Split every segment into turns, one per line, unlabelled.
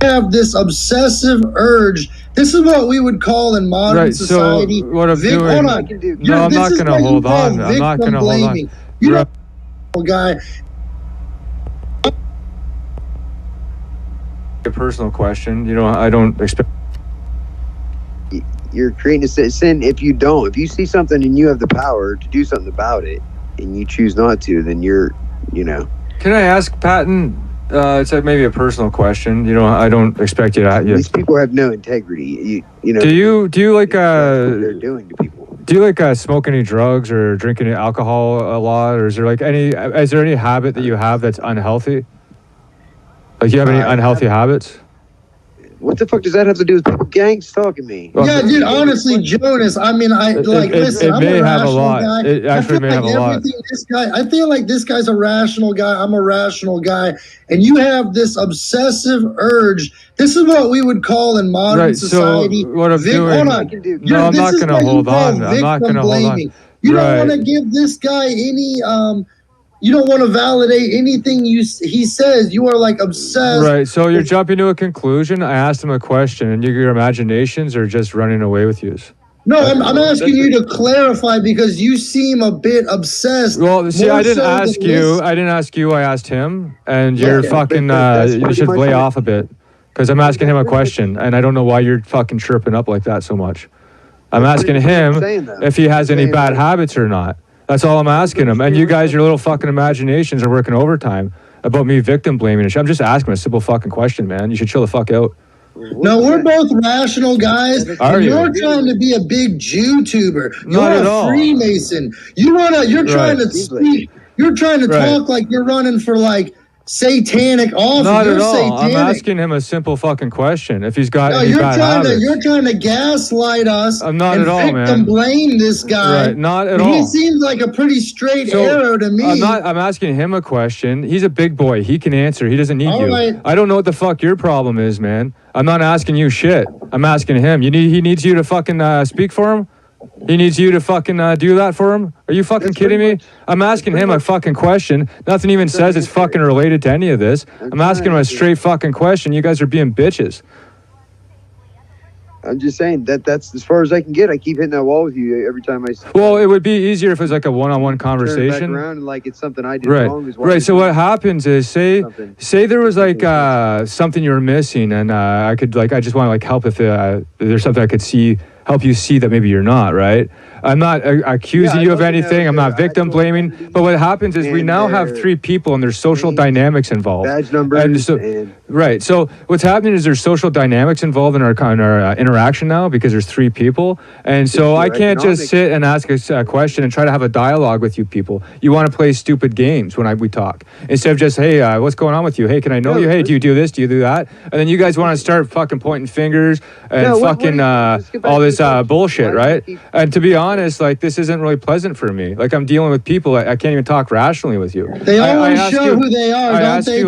have this obsessive urge. This is what we would call in modern society.
So what I'm doing?
Hold on.
No, I'm not going to hold on. I'm not going to hold on.
You know, guy.
A personal question. You know, I don't expect.
You're creating a sin if you don't. If you see something and you have the power to do something about it, and you choose not to, then you're, you know.
Can I ask Patton? It's like maybe a personal question. You know, I don't expect you to.
These people have no integrity. You know.
Do you like
what they're doing to people?
Do you like smoke any drugs or drink any alcohol a lot, or is there any habit that you have that's unhealthy? Like, you have any unhealthy habits?
What the fuck does that have to do with people gangs talking to me?
Well, yeah, dude, honestly, Jonas, I mean, listen, I'm a rational guy.
It actually may have a lot.
I feel like this guy's a rational guy. I'm a rational guy. And you have this obsessive urge. This is what we would call in modern society.
So what I'm doing.
Hold on.
No, I'm not going to hold on. I'm not going to hold on.
You don't want to give this guy any you don't want to validate anything he says. You are like obsessed.
Right. So you're jumping to a conclusion. I asked him a question, and your imaginations are just running away with you.
No, I'm asking you to clarify because you seem a bit obsessed.
Well, see, I didn't ask you. I didn't ask you. I asked him, and you're fucking. You should lay off a bit because I'm asking him a question, and I don't know why you're fucking chirping up like that so much. I'm asking him if he has any bad habits or not. That's all I'm asking him. And you guys, your little fucking imaginations are working overtime about me victim blaming and shit. I'm just asking a simple fucking question, man. You should chill the fuck out.
No, we're both rational guys. You're trying to be a big Jew-tuber. You're a Freemason. You're trying to speak. You're trying to talk like you're running for like satanic office.
Not at all. I'm asking him a simple fucking question. If he's got any bad habits.
You're trying to gaslight us.
I'm not at all, man.
And blame this guy.
Right, not at all.
He seems like a pretty straight arrow to me.
I'm asking him a question. He's a big boy. He can answer. He doesn't need you.
Right.
I don't know what the fuck your problem is, man. I'm not asking you shit. I'm asking him. He needs you to fucking speak for him? He needs you to fucking do that for him? Are you fucking kidding me? I'm asking him a fucking question. Nothing even says it's fucking related to any of this. I'm asking him a straight fucking question. You guys are being bitches.
I'm just saying that's as far as I can get. I keep hitting that wall with you every time I.
Well, it would be easier if it was like a one-on-one conversation.
Turn back around and like it's something I did wrong.
Right. So what happens is, say there was like something you were missing, and I just want to like help if there's something I could help you see that maybe you're not, right? I'm not accusing you of anything. I'm not victim blaming. But what happens is we now have 3 people and there's social dynamics involved.
Badge numbers.
And so, right. So what's happening is there's social dynamics involved in our interaction now because there's 3 people. And so I can't just sit and ask a question and try to have a dialogue with you people. You want to play stupid games when we talk. Instead of just, hey, what's going on with you? Hey, can I know you? Hey, do you do this? Do you do that? And then you guys want to start fucking pointing fingers and all this bullshit, right? And to be honest, like this isn't really pleasant for me. Like I'm dealing with people. I can't even talk rationally with you.
They always show who they are, don't they?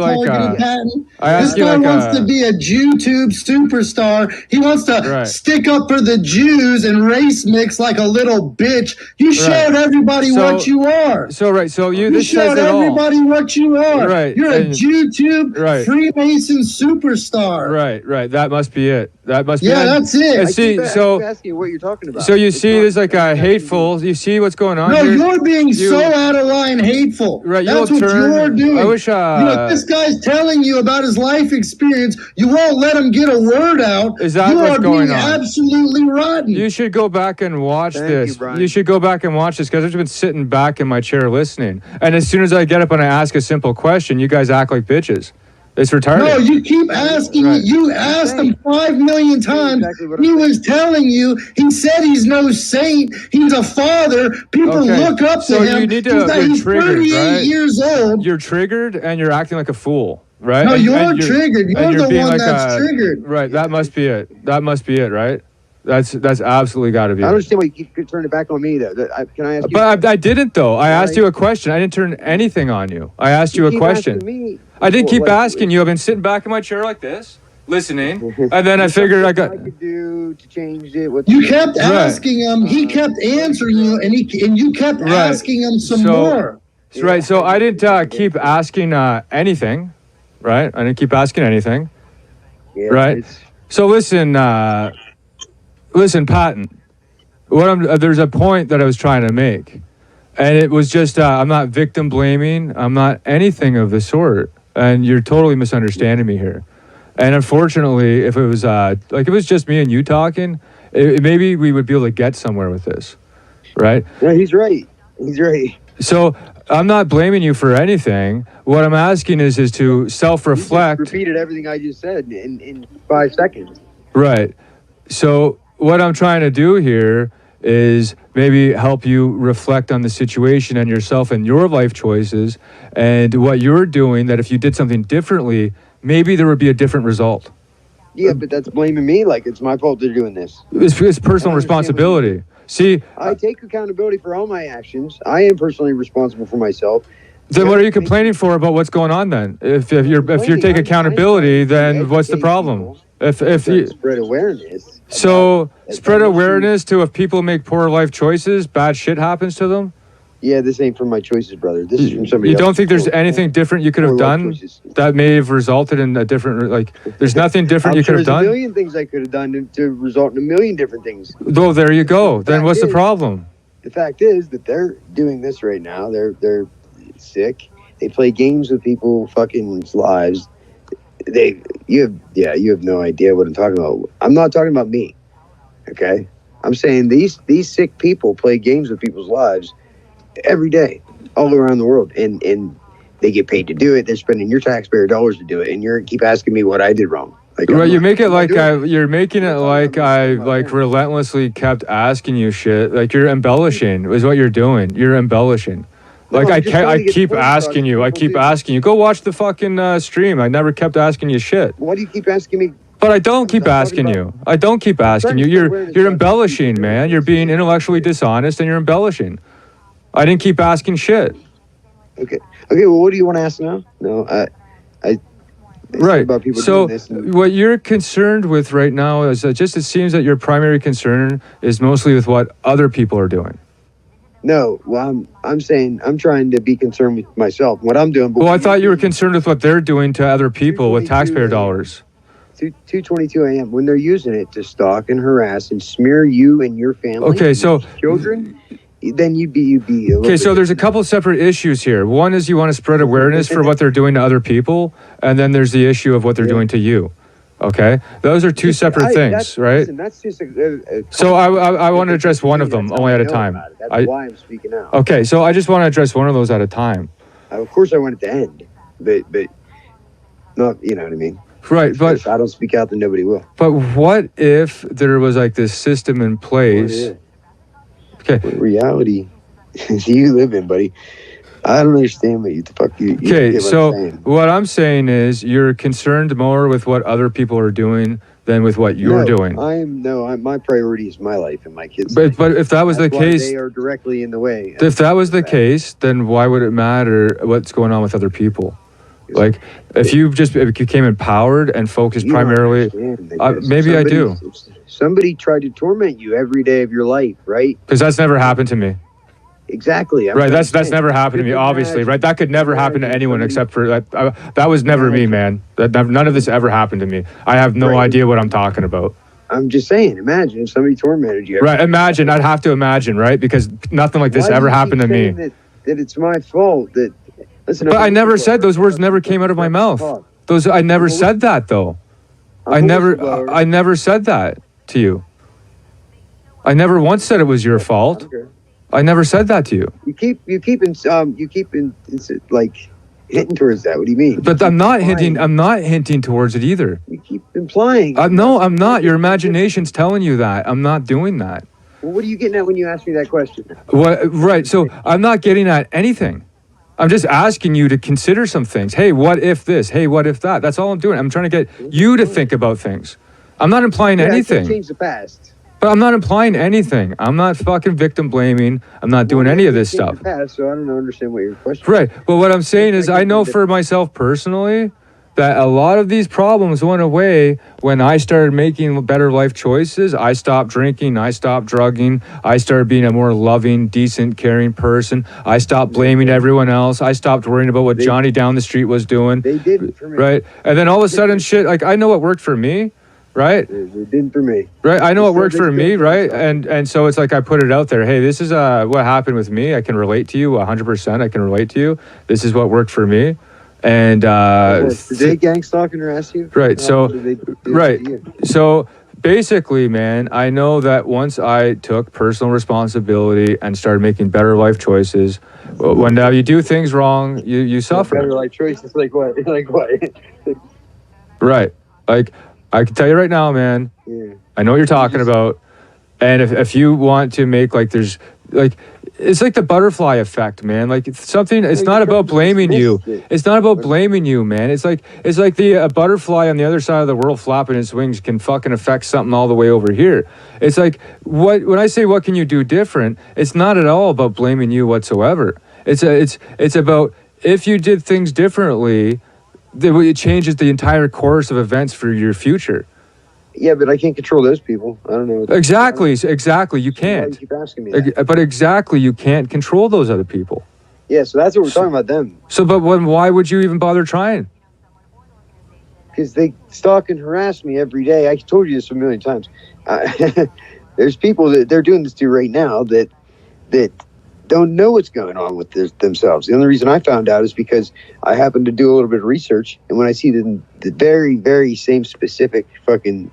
This guy wants to be a Jew-tube superstar. He wants to stick up for the Jews and race mix like a little bitch. You showed everybody what you are.
So you
showed everybody what you are.
Right.
You're a Jew-tube Freemason superstar.
Right. That must be it. That must be
it. That's it.
See,
so asking what you're talking about.
So you see, there's like a hateful. You see what's going on?
No, you're being so out of line, hateful.
Right.
That's what you're doing.
I wish.
This guy's telling you about his life experience. You won't let him get a word out.
Is that what's going on?
Absolutely rotten.
You should go back and watch this. You should go back and watch this because I've been sitting back in my chair listening. And as soon as I get up and I ask a simple question, you guys act like bitches. It's retarded.
No, you keep asking. You asked him 5 million times. He was telling you. He said he's no saint. He's a father. People look up to him.
You need to.
He's 38 years old.
You're triggered and you're acting like a fool, right?
No, you're triggered. You're the one that's triggered.
Right. That must be it. That must be it. Right. That's absolutely got to be.
I understand why you keep turning it back on me, though. Can I ask you?
But I didn't, though. I asked you a question. I didn't turn anything on you. I asked you a question. I didn't keep asking you. I've been sitting back in my chair like this, listening, and then I figured I could
do to change it.
You kept asking him. He kept answering you, and you kept asking him some more.
Right. So I didn't keep asking anything. Right. I didn't keep asking anything.
Yeah,
right? So listen, Patton. There's a point that I was trying to make, and it was just I'm not victim blaming. I'm not anything of the sort, and you're totally misunderstanding me here. And unfortunately, if it was like it was just me and you talking, maybe we would be able to get somewhere with this, right?
No, he's right. He's right.
So I'm not blaming you for anything. What I'm asking is to self-reflect.
You just repeated everything I just said in 5 seconds.
Right. So what I'm trying to do here is maybe help you reflect on the situation and yourself and your life choices and what you're doing, that if you did something differently, maybe there would be a different result.
Yeah, but that's blaming me like it's my fault they're doing this.
It's personal responsibility. See,
I take accountability for all my actions. I am personally responsible for myself.
Then what are you complaining for about what's going on then? If you take accountability, then what's the problem? If you
spread awareness.
So spread awareness to if people make poor life choices, bad shit happens to them?
Yeah, this ain't from my choices, brother. This is from somebody
else. You don't
else.
think there's anything different you could have done that may have resulted in a different, like, there's nothing different you could have done?
There's a million things I could have done to result in a million different things.
Well, there you go. Then what's the problem?
The fact is that they're doing this right now. They're sick. They play games with people fucking lives. You have no idea what I'm talking about. I'm not talking about me. Okay? I'm saying these sick people play games with people's lives every day, all around the world, and they get paid to do it. They're spending your taxpayer dollars to do it, and you keep asking me what I did wrong. Like,
right, you make it like you're making it like I relentlessly kept asking you shit. Like you're embellishing is what you're doing. You're embellishing. Like I keep asking you. I keep asking you. Go watch the fucking stream. I never kept asking you shit.
Why do you keep asking me?
But I don't keep asking you. I don't keep asking you. You're embellishing, man. You're being intellectually dishonest, and you're embellishing. I didn't keep asking shit.
Okay. Well, what do you want to ask now? No, I.
Right.
About people
so
doing this
what you're concerned with right now is it seems that your primary concern is mostly with what other people are doing.
No, well, I'm saying I'm trying to be concerned with myself, what I'm doing.
Well, I thought you were concerned with what they're doing to other people with taxpayer dollars.
2:22 a.m. when they're using it to stalk and harass and smear you and your family.
Okay, so
children. Then you'd be
okay. So there's a couple separate issues here. One is you want to spread awareness for what they're doing to other people, and then there's the issue of what they're doing to you. Okay, those are two separate things, right?
Listen, that's just
so I want to address one of them only at a time.
That's why I'm speaking out.
Okay, so I just want to address one of those at a time.
Of course, I want it to end, but not, you know what I mean.
Right, but
if I don't speak out, then nobody will.
But what if there was like this system in place? Okay.
What reality you live in, buddy? I don't understand what the fuck you
okay, so what I'm saying is you're concerned more with what other people are doing than with what you're doing.
My priority is my life and my kids.
But if that was the case,
they are directly in the way.
If that was the case, then why would it matter what's going on with other people? Like, if you became empowered and focused primarily, maybe I do.
Somebody tried to torment you every day of your life, right?
Because that's never happened to me.
Exactly.
Right, that's never happened to me, obviously, right? That could never happen to anyone except for that. That was never me, man. None of this ever happened to me. I have no idea what I'm talking about.
I'm just saying, imagine if somebody tormented you.
Right, imagine. I'd have to imagine, right? Because nothing like this ever happened to me.
That it's my fault that... Listen,
but I never said those words. Never came out of my mouth. I never said that though. I never said that to you. I never once said it was your fault. I never said that to you.
You keep like hinting towards that. What do you mean?
But I'm not hinting. I'm not hinting towards it either.
You keep implying.
No, I'm not. Your imagination's telling you that. I'm not doing that.
Well, what are you getting at when you ask me that question?
What? Right. So I'm not getting at anything. I'm just asking you to consider some things. Hey, what if this? Hey, what if that? That's all I'm doing. I'm trying to get you to think about things. I'm not implying anything.
Change the past.
But I'm not implying anything. I'm not fucking victim blaming. I'm not doing any of this stuff.
Past, so I don't understand what your question is.
Right. But what I'm saying is I know for myself personally that a lot of these problems went away when I started making better life choices. I stopped drinking. I stopped drugging. I started being a more loving, decent, caring person. I stopped blaming everyone else. I stopped worrying about what Johnny down the street was doing.
They didn't for me.
Right? And then all of a sudden, shit, like, I know what worked for me. Right?
It didn't for me.
Right? I know what worked for me, right? And so it's like I put it out there. Hey, this is what happened with me. I can relate to you 100%. I can relate to you. This is what worked for me. And
did they gang stalk and harass you?
Right. So So basically, man, I know that once I took personal responsibility and started making better life choices, when you do things wrong, you suffer.
Better life choices, like what? Like what?
Right. Like, I can tell you right now, man.
Yeah.
I know what you're talking about. And if you want to make, like, there's, like, it's like the butterfly effect, man. Like, it's something, it's not about blaming you. It's not about blaming you, man. It's like the butterfly on the other side of the world flapping its wings can fucking affect something all the way over here. It's like, when I say what can you do different, it's not at all about blaming you whatsoever. It's about, if you did things differently, it changes the entire course of events for your future.
Yeah, but I can't control those people. I don't know.
Exactly. You can't.
You keep asking me that.
But exactly, you can't control those other people.
Yeah, so that's what we're talking about them.
So, but why would you even bother trying?
Because they stalk and harass me every day. I told you this a million times. There's people that they're doing this to right now that don't know what's going on with themselves. The only reason I found out is because I happened to do a little bit of research, and when I see the very, very same specific fucking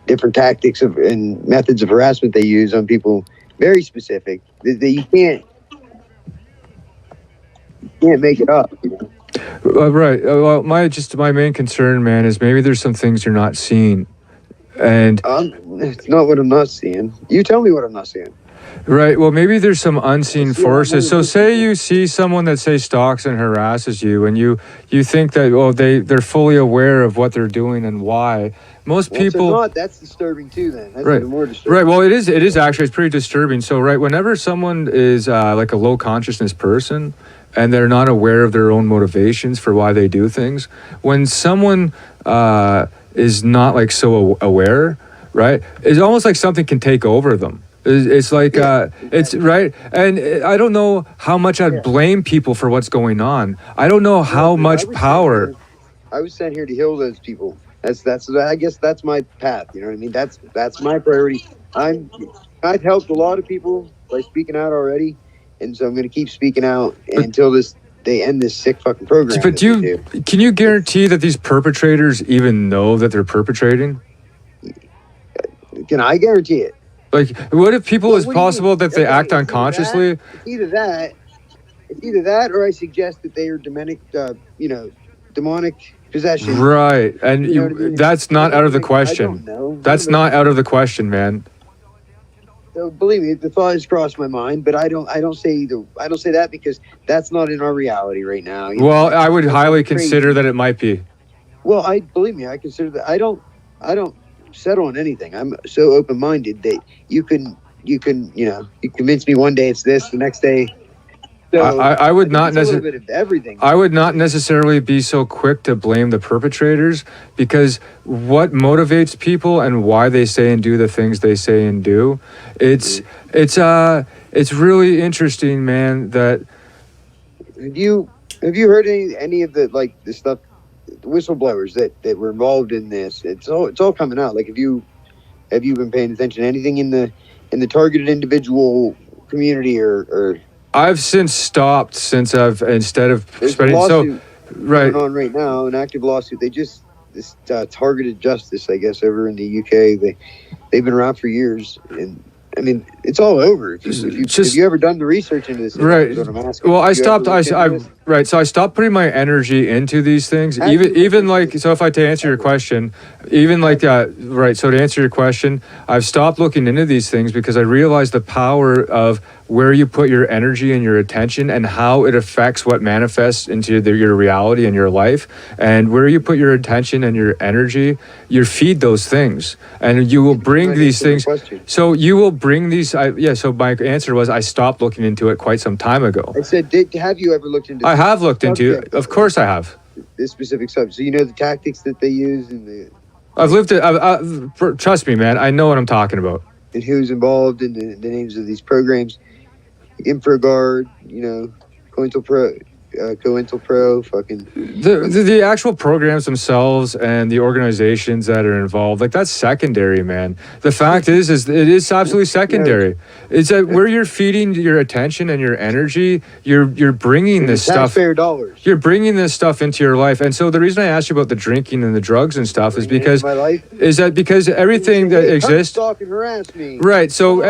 different tactics and methods of harassment they use on people, very specific, that you can't make it up. You know?
Right. Well, my main concern, man, is maybe there's some things you're not seeing, and
it's not what I'm not seeing. You tell me what I'm not seeing.
Right. Well, maybe there's some unseen forces. So say you see someone that, say, stalks and harasses you, and you think that, they're fully aware of what they're doing and why. Most people...
Not, that's disturbing too, then. That's even more disturbing.
Right. Well, it is actually. It's pretty disturbing. So, right, whenever someone is like a low consciousness person and they're not aware of their own motivations for why they do things, when someone is not, like, so aware, right, it's almost like something can take over them. It's like, it's right. And I don't know how much I'd blame people for what's going on. I don't know how much power.
I was sent here to heal those people. I guess that's my path. You know what I mean? That's my priority. I've helped a lot of people by speaking out already. And so I'm going to keep speaking out until they end this sick fucking program.
But can you guarantee that these perpetrators even know that they're perpetrating?
Can I guarantee it?
Like, what if people, is possible that they act unconsciously?
It's either that, or I suggest that they are demonic possession.
Right, and that's not out of the question.
I don't know.
That's not out of the question, man.
So believe me, the thought has crossed my mind, but I don't say that because that's not in our reality right now.
Well, I would highly consider that it might be.
Well, believe me, I consider that. I don't settle on anything. I'm so open-minded that you convince me one day it's this, the next day. So
I would not
necessarily everything.
I would not necessarily be so quick to blame the perpetrators, because what motivates people and why they say and do the things they say and do, it's really interesting, man. That
have you heard any of the stuff, the whistleblowers that were involved in this? It's all coming out. Like, have you been paying attention to anything in the targeted individual community or
I've since stopped, instead of spending
going on right now, an active lawsuit. They just this targeted justice, I guess, over in the UK. They've been around for years, and I mean, it's all over. Have you ever done the research into this?
Right. Well, I stopped. Right. So I stopped putting my energy into these things. Even like, so if to answer your question, right. So to answer your question, I've stopped looking into these things because I realized the power of where you put your energy and your attention and how it affects what manifests into your reality and your life. And where you put your attention and your energy, you feed those things, and you will bring these things. So you will bring these. So my answer was I stopped looking into it quite some time ago.
I said, have you ever looked into?
I have looked into it. Of course I have.
this specific subject. So you know the tactics that they use and the.
I've lived it. Trust me, man. I know what I'm talking about.
And who's involved in the names of these programs. InfraGard, COINTELPRO, fucking
the actual programs themselves and the organizations that are involved, like that's secondary, man. The fact is it is absolutely secondary. It's that where you're feeding your attention and your energy, you're bringing this stuff.
Taxpayer dollars.
You're bringing this stuff into your life, and so the reason I asked you about the drinking and the drugs and stuff is because everything that exists.
Harass me.
Right. So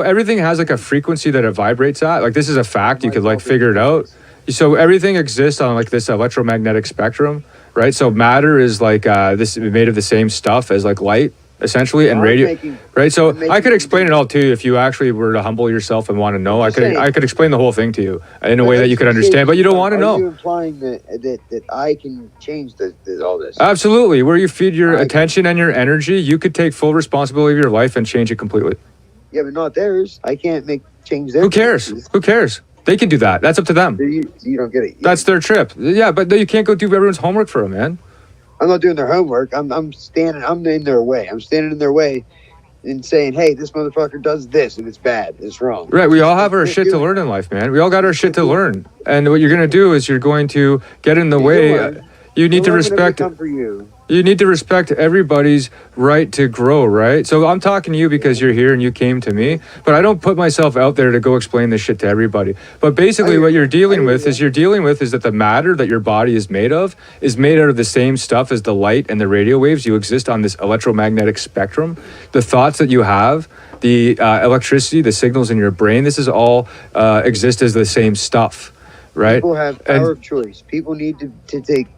everything has like a frequency that it vibrates at. Like this is a fact. You could like figure it out. So everything exists on like this electromagnetic spectrum, right? So matter is like this made of the same stuff as like light, essentially, and radio, right? So I could explain it all to you if you actually were to humble yourself and want to know. I could explain the whole thing to you in a way that you could understand, but you don't want to know.
Are you implying that I can change all this?
Absolutely. Where you feed your attention and your energy, you could take full responsibility of your life and change it completely.
Yeah, but not theirs. I can't change theirs.
Who cares? Who cares? They can do that. That's up to them.
You don't get it.
That's their trip. Yeah, but you can't go do everyone's homework for them, man.
I'm not doing their homework. I'm in their way. I'm standing in their way and saying, hey, this motherfucker does this and it's bad. It's wrong.
Right. We all have our shit to learn in life, man. We all got our shit to learn. And what you're going to do is you're going to get in the way. You need to respect. You need to respect everybody's right to grow, right? So I'm talking to you because you're here and you came to me, but I don't put myself out there to go explain this shit to everybody. But basically what you're dealing with is that the matter that your body is made out of the same stuff as the light and the radio waves. You exist on this electromagnetic spectrum. The thoughts that you have, the electricity, the signals in your brain, this is all exist as the same stuff, right?
People have power of choice. People need to take,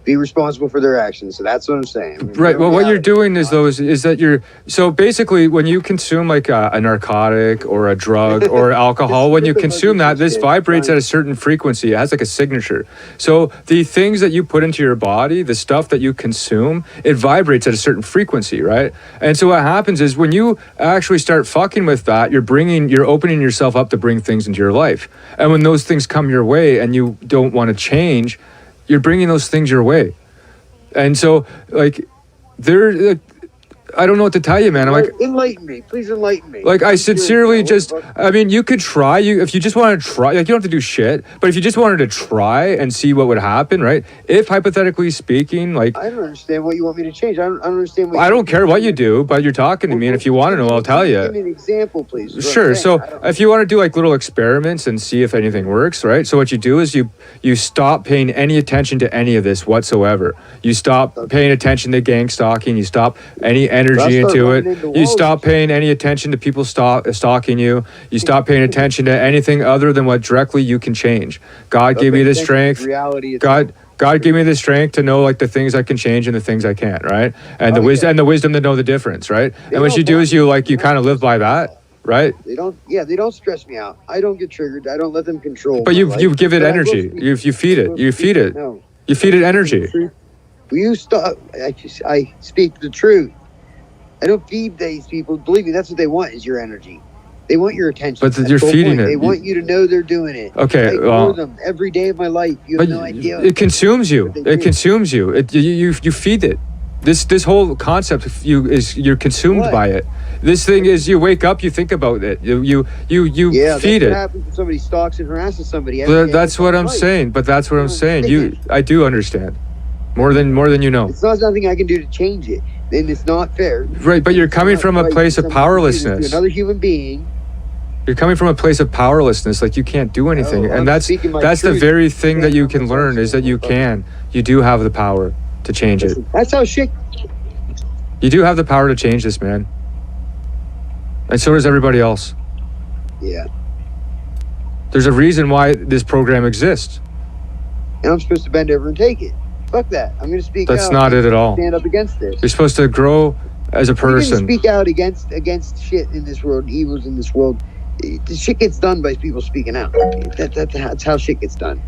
be responsible for their actions. So that's what I'm saying.
Right. Well, what you're doing is that you're, so basically when you consume like a narcotic or a drug or alcohol, when you consume that, this vibrates at a certain frequency. It has like a signature. So the things that you put into your body, the stuff that you consume, it vibrates at a certain frequency, right? And so what happens is when you actually start fucking with that, you're opening yourself up to bring things into your life. And when those things come your way and you don't want to change, you're bringing those things your way. And so, like, I don't know what to tell you, man. I'm like,
enlighten me. Please enlighten me.
Like, I sincerely you could try. If you just want to try, like, you don't have to do shit. But if you just wanted to try and see what would happen, right? If, hypothetically speaking, like...
I don't understand what you want me to change. I don't understand what
I don't care what you do, but you're talking to me, and if you want to know, I'll tell you.
Give me an example, please.
Sure. So, if you want to do, like, little experiments and see if anything works, right? So, what you do is you stop paying any attention to any of this whatsoever. You stop paying attention to gang stalking. You stop any energy into it. You stop paying any attention to people stalking you. You stop paying attention to anything other than what directly you can change. God gave me the strength. God gave me the strength to know like the things I can change and the things I can't, right? And the wisdom to know the difference, right? And what you do is you kind of live by that, right?
They don't stress me out. I don't get triggered. I don't let them control.
But you give it energy. You feed it. You feed it.
No.
You feed it energy.
Will you stop? I speak the truth. I don't feed these people. Believe me, that's what they want is your energy. They want your attention.
But you're feeding it.
They want you to know they're doing it.
Okay,
I ignore them every day of my life. You have no idea.
It consumes you. It consumes you. You feed it. This whole concept you're consumed by it. This thing is you wake up, you think about it. You feed it.
What happens when somebody stalks and harasses somebody?
That's what I'm saying. But that's what I'm saying. I do understand. More than you know.
It's not something I can do to change it. Then it's not fair.
Right, but you're coming from a place of powerlessness.
Another human being.
You're coming from a place of powerlessness, like you can't do anything, and that's the very thing that you can learn is that you do have the power to change it.
That's how shit.
You do have the power to change this, man, and so does everybody else.
Yeah.
There's a reason why this program exists.
And I'm supposed to bend over and take it. Fuck that. I'm going to speak out.
That's not it at all.
Stand up against this.
You're supposed to grow as a person.
Speak out against shit in this world, evils in this world. The shit gets done by people speaking out. That's how shit gets done.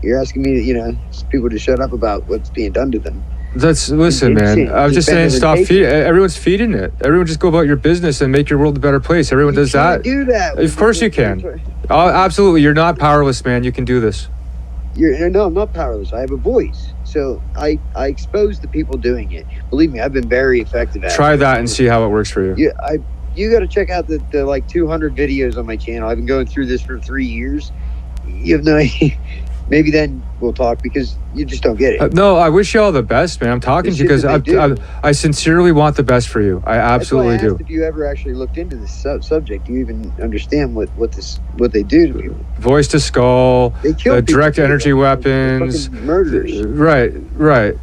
You're asking me, people to shut up about what's being done to them.
Listen, man. I'm just saying, stop feeding. Everyone's feeding it. Everyone just go about your business and make your world a better place. Everyone does that.
Do that.
Of course you can. Oh, absolutely. You're not powerless, man. You can do this.
No, I'm not powerless. I have a voice. So I expose the people doing it. Believe me, I've been very effective at it.
Try that and see how it works for you.
Yeah, you got to check out the like 200 videos on my channel. I've been going through this for 3 years. You have no idea. Maybe then we'll talk because you just don't get it.
No, I wish you all the best, man. I'm talking to you because I sincerely want the best for you. I absolutely do.
If you ever actually looked into this subject, do you even understand what they do to people?
Voice to skull, the direct energy weapons,
murders.
Right.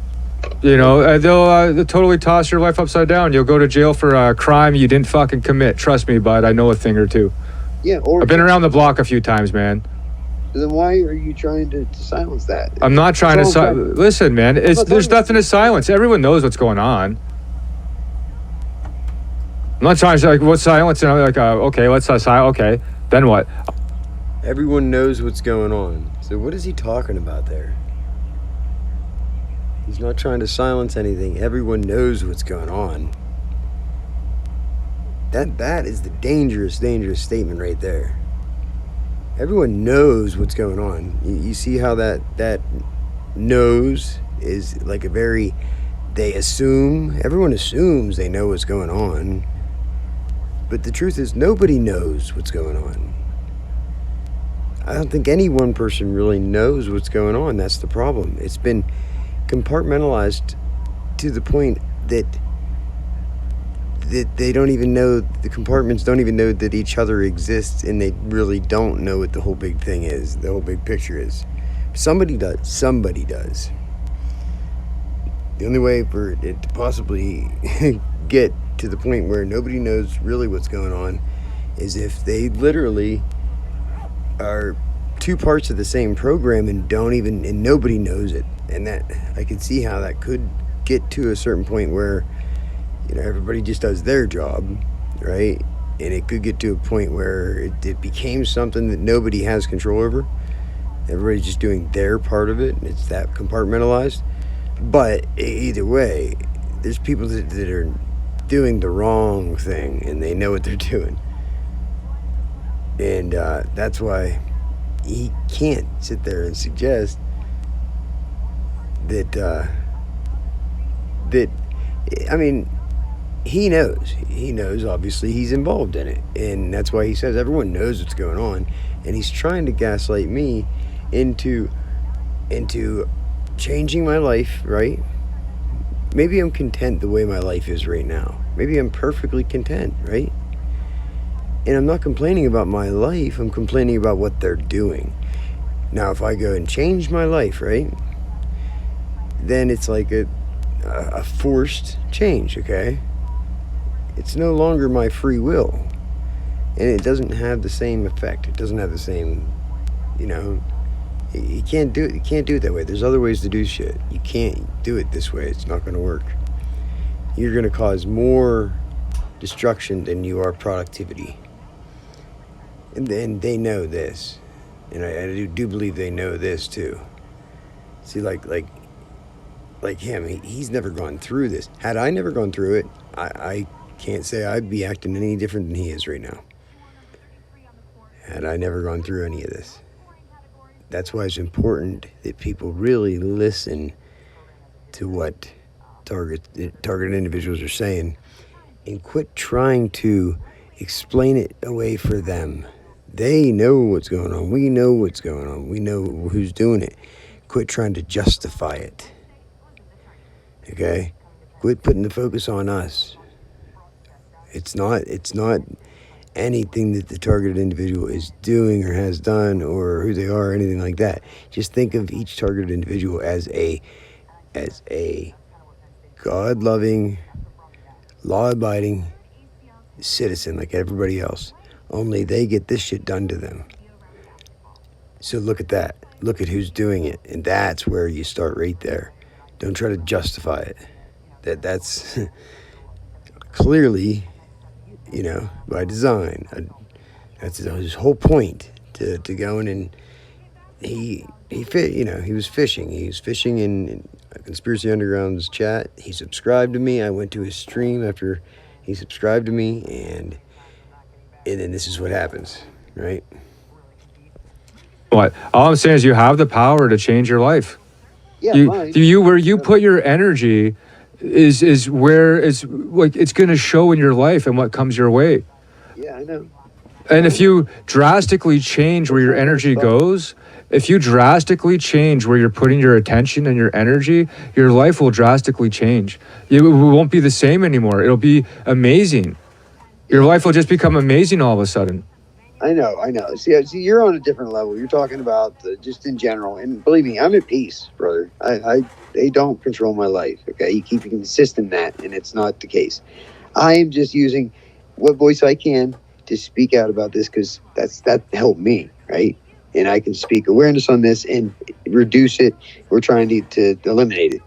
You know, they'll totally toss your life upside down. You'll go to jail for a crime you didn't fucking commit. Trust me, bud. I know a thing or two.
Yeah,
I've been around the block a few times, man.
Then why are you trying to silence that?
I'm not trying to listen, man. There's nothing to silence. Everyone knows what's going on. I'm not trying to say, like, what's silence? And I'm like, okay, let's silence. Okay, then what?
Everyone knows what's going on. So what is he talking about there? He's not trying to silence anything. Everyone knows what's going on. That is the dangerous statement right there. Everyone knows what's going on. You see how that knows is like they assume. Everyone assumes they know what's going on. But the truth is nobody knows what's going on. I don't think any one person really knows what's going on. That's the problem. It's been compartmentalized to the point that they don't even know, the compartments don't even know that each other exists, and they really don't know what the whole big thing is, the whole big picture is. Somebody does. The only way for it to possibly get to the point where nobody knows really what's going on is if they literally are two parts of the same program and nobody knows it. And that I can see how that could get to a certain point where, you know, everybody just does their job, right? And it could get to a point where it became something that nobody has control over. Everybody's just doing their part of it, and it's that compartmentalized. But either way, there's people that are doing the wrong thing, and they know what they're doing. And that's why he can't sit there and suggest that, I mean, he knows, obviously, he's involved in it. And that's why he says everyone knows what's going on. And he's trying to gaslight me into changing my life, right? Maybe I'm content the way my life is right now. Maybe I'm perfectly content, right? And I'm not complaining about my life. I'm complaining about what they're doing. Now, if I go and change my life, right, then it's like a forced change, okay? It's no longer my free will. And it doesn't have the same effect. It doesn't have the same, you know, you can't do it. You can't do it that way. There's other ways to do shit. You can't do it this way. It's not going to work. You're going to cause more destruction than you are productivity. And then they know this. And I do believe they know this too. See, like him, he's never gone through this. Had I never gone through it, I can't say I'd be acting any different than he is right now. Had I never gone through any of this. That's why it's important that people really listen to what targeted individuals are saying and quit trying to explain it away for them. They know what's going on. We know what's going on. We know who's doing it. Quit trying to justify it. Okay? Quit putting the focus on us. It's not anything that the targeted individual is doing or has done or who they are or anything like that. Just think of each targeted individual as a God-loving, law-abiding citizen like everybody else. Only they get this shit done to them. So look at that. Look at who's doing it. And that's where you start right there. Don't try to justify it. That's clearly, you know, by design. That's his whole point to go in, and he was fishing. He was fishing in Conspiracy Underground's chat. He subscribed to me. I went to his stream after he subscribed to me, and then this is what happens, right?
What? All I'm saying is you have the power to change your life.
Yeah,
where you put your energy is where it's like it's going to show in your life and what comes your way.
Yeah, I know.
And if you drastically change where your energy goes, if you drastically change where you're putting your attention and your energy, your life will drastically change. It won't be the same anymore. It'll be amazing. Your life will just become amazing all of a sudden.
I know. See, you're on a different level. You're talking about just in general. And believe me, I'm at peace, brother. They don't control my life, okay? You keep insisting that, and it's not the case. I am just using what voice I can to speak out about this because that helped me, right? And I can speak awareness on this and reduce it. We're trying to eliminate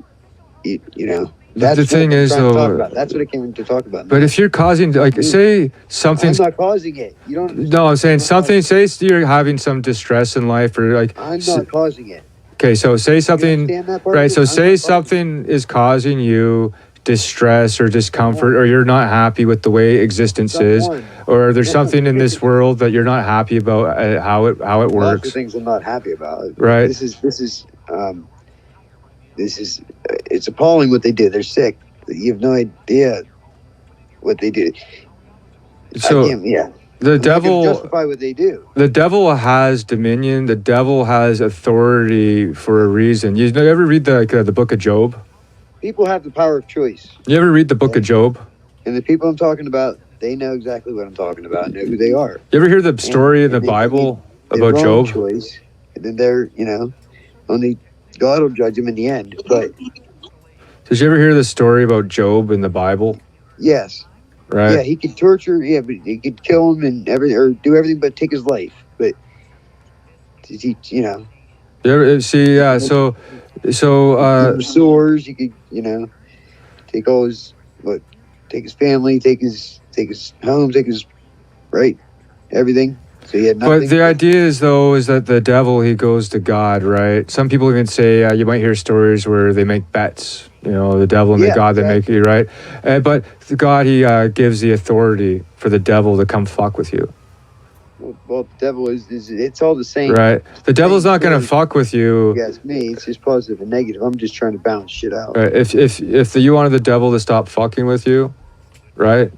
it. You know, that's
the thing is, though,
that's what I came to talk about.
But if you're causing, like, say something's...
I'm not causing it. You don't...
No, I'm saying something, say you're having some distress in life or like...
I'm not causing it.
Okay, so say something... Right, so say something is causing you distress or discomfort, or you're not happy with the way existence is, or there's something in this world that you're not happy about how it works.
Lots of things I'm not happy about.
Right.
This is it's appalling what they do. They're sick. You have no idea what they do.
So the devil
justify what they do.
The devil has dominion. The devil has authority for a reason. You ever read the book of Job?
People have the power of choice.
You ever read the book of Job?
And the people I'm talking about, they know exactly what I'm talking about, know who they are.
You ever hear the story in the Bible about Job?
Choice, and then they're, only God will judge them in the end. But
did you ever hear the story about Job in the Bible?
Yes.
Right.
Yeah, he could torture. Yeah, but he could kill him and everything, or do everything but take his life. But he,
You ever see? Yeah. So.
Sores. You could, take all his take his family, take his home, take his everything. So he had nothing.
But the idea is that the devil, he goes to God, right? Some people even say you might hear stories where they make bets. The devil and the God, they make you, right? But God, he gives the authority for the devil to come fuck with you.
Well, the devil is it's all the same.
Right. The devil's not going to fuck with you.
Yes, me. It's just positive and negative. I'm just trying to balance shit out.
Right. If you wanted the devil to stop fucking with you, right?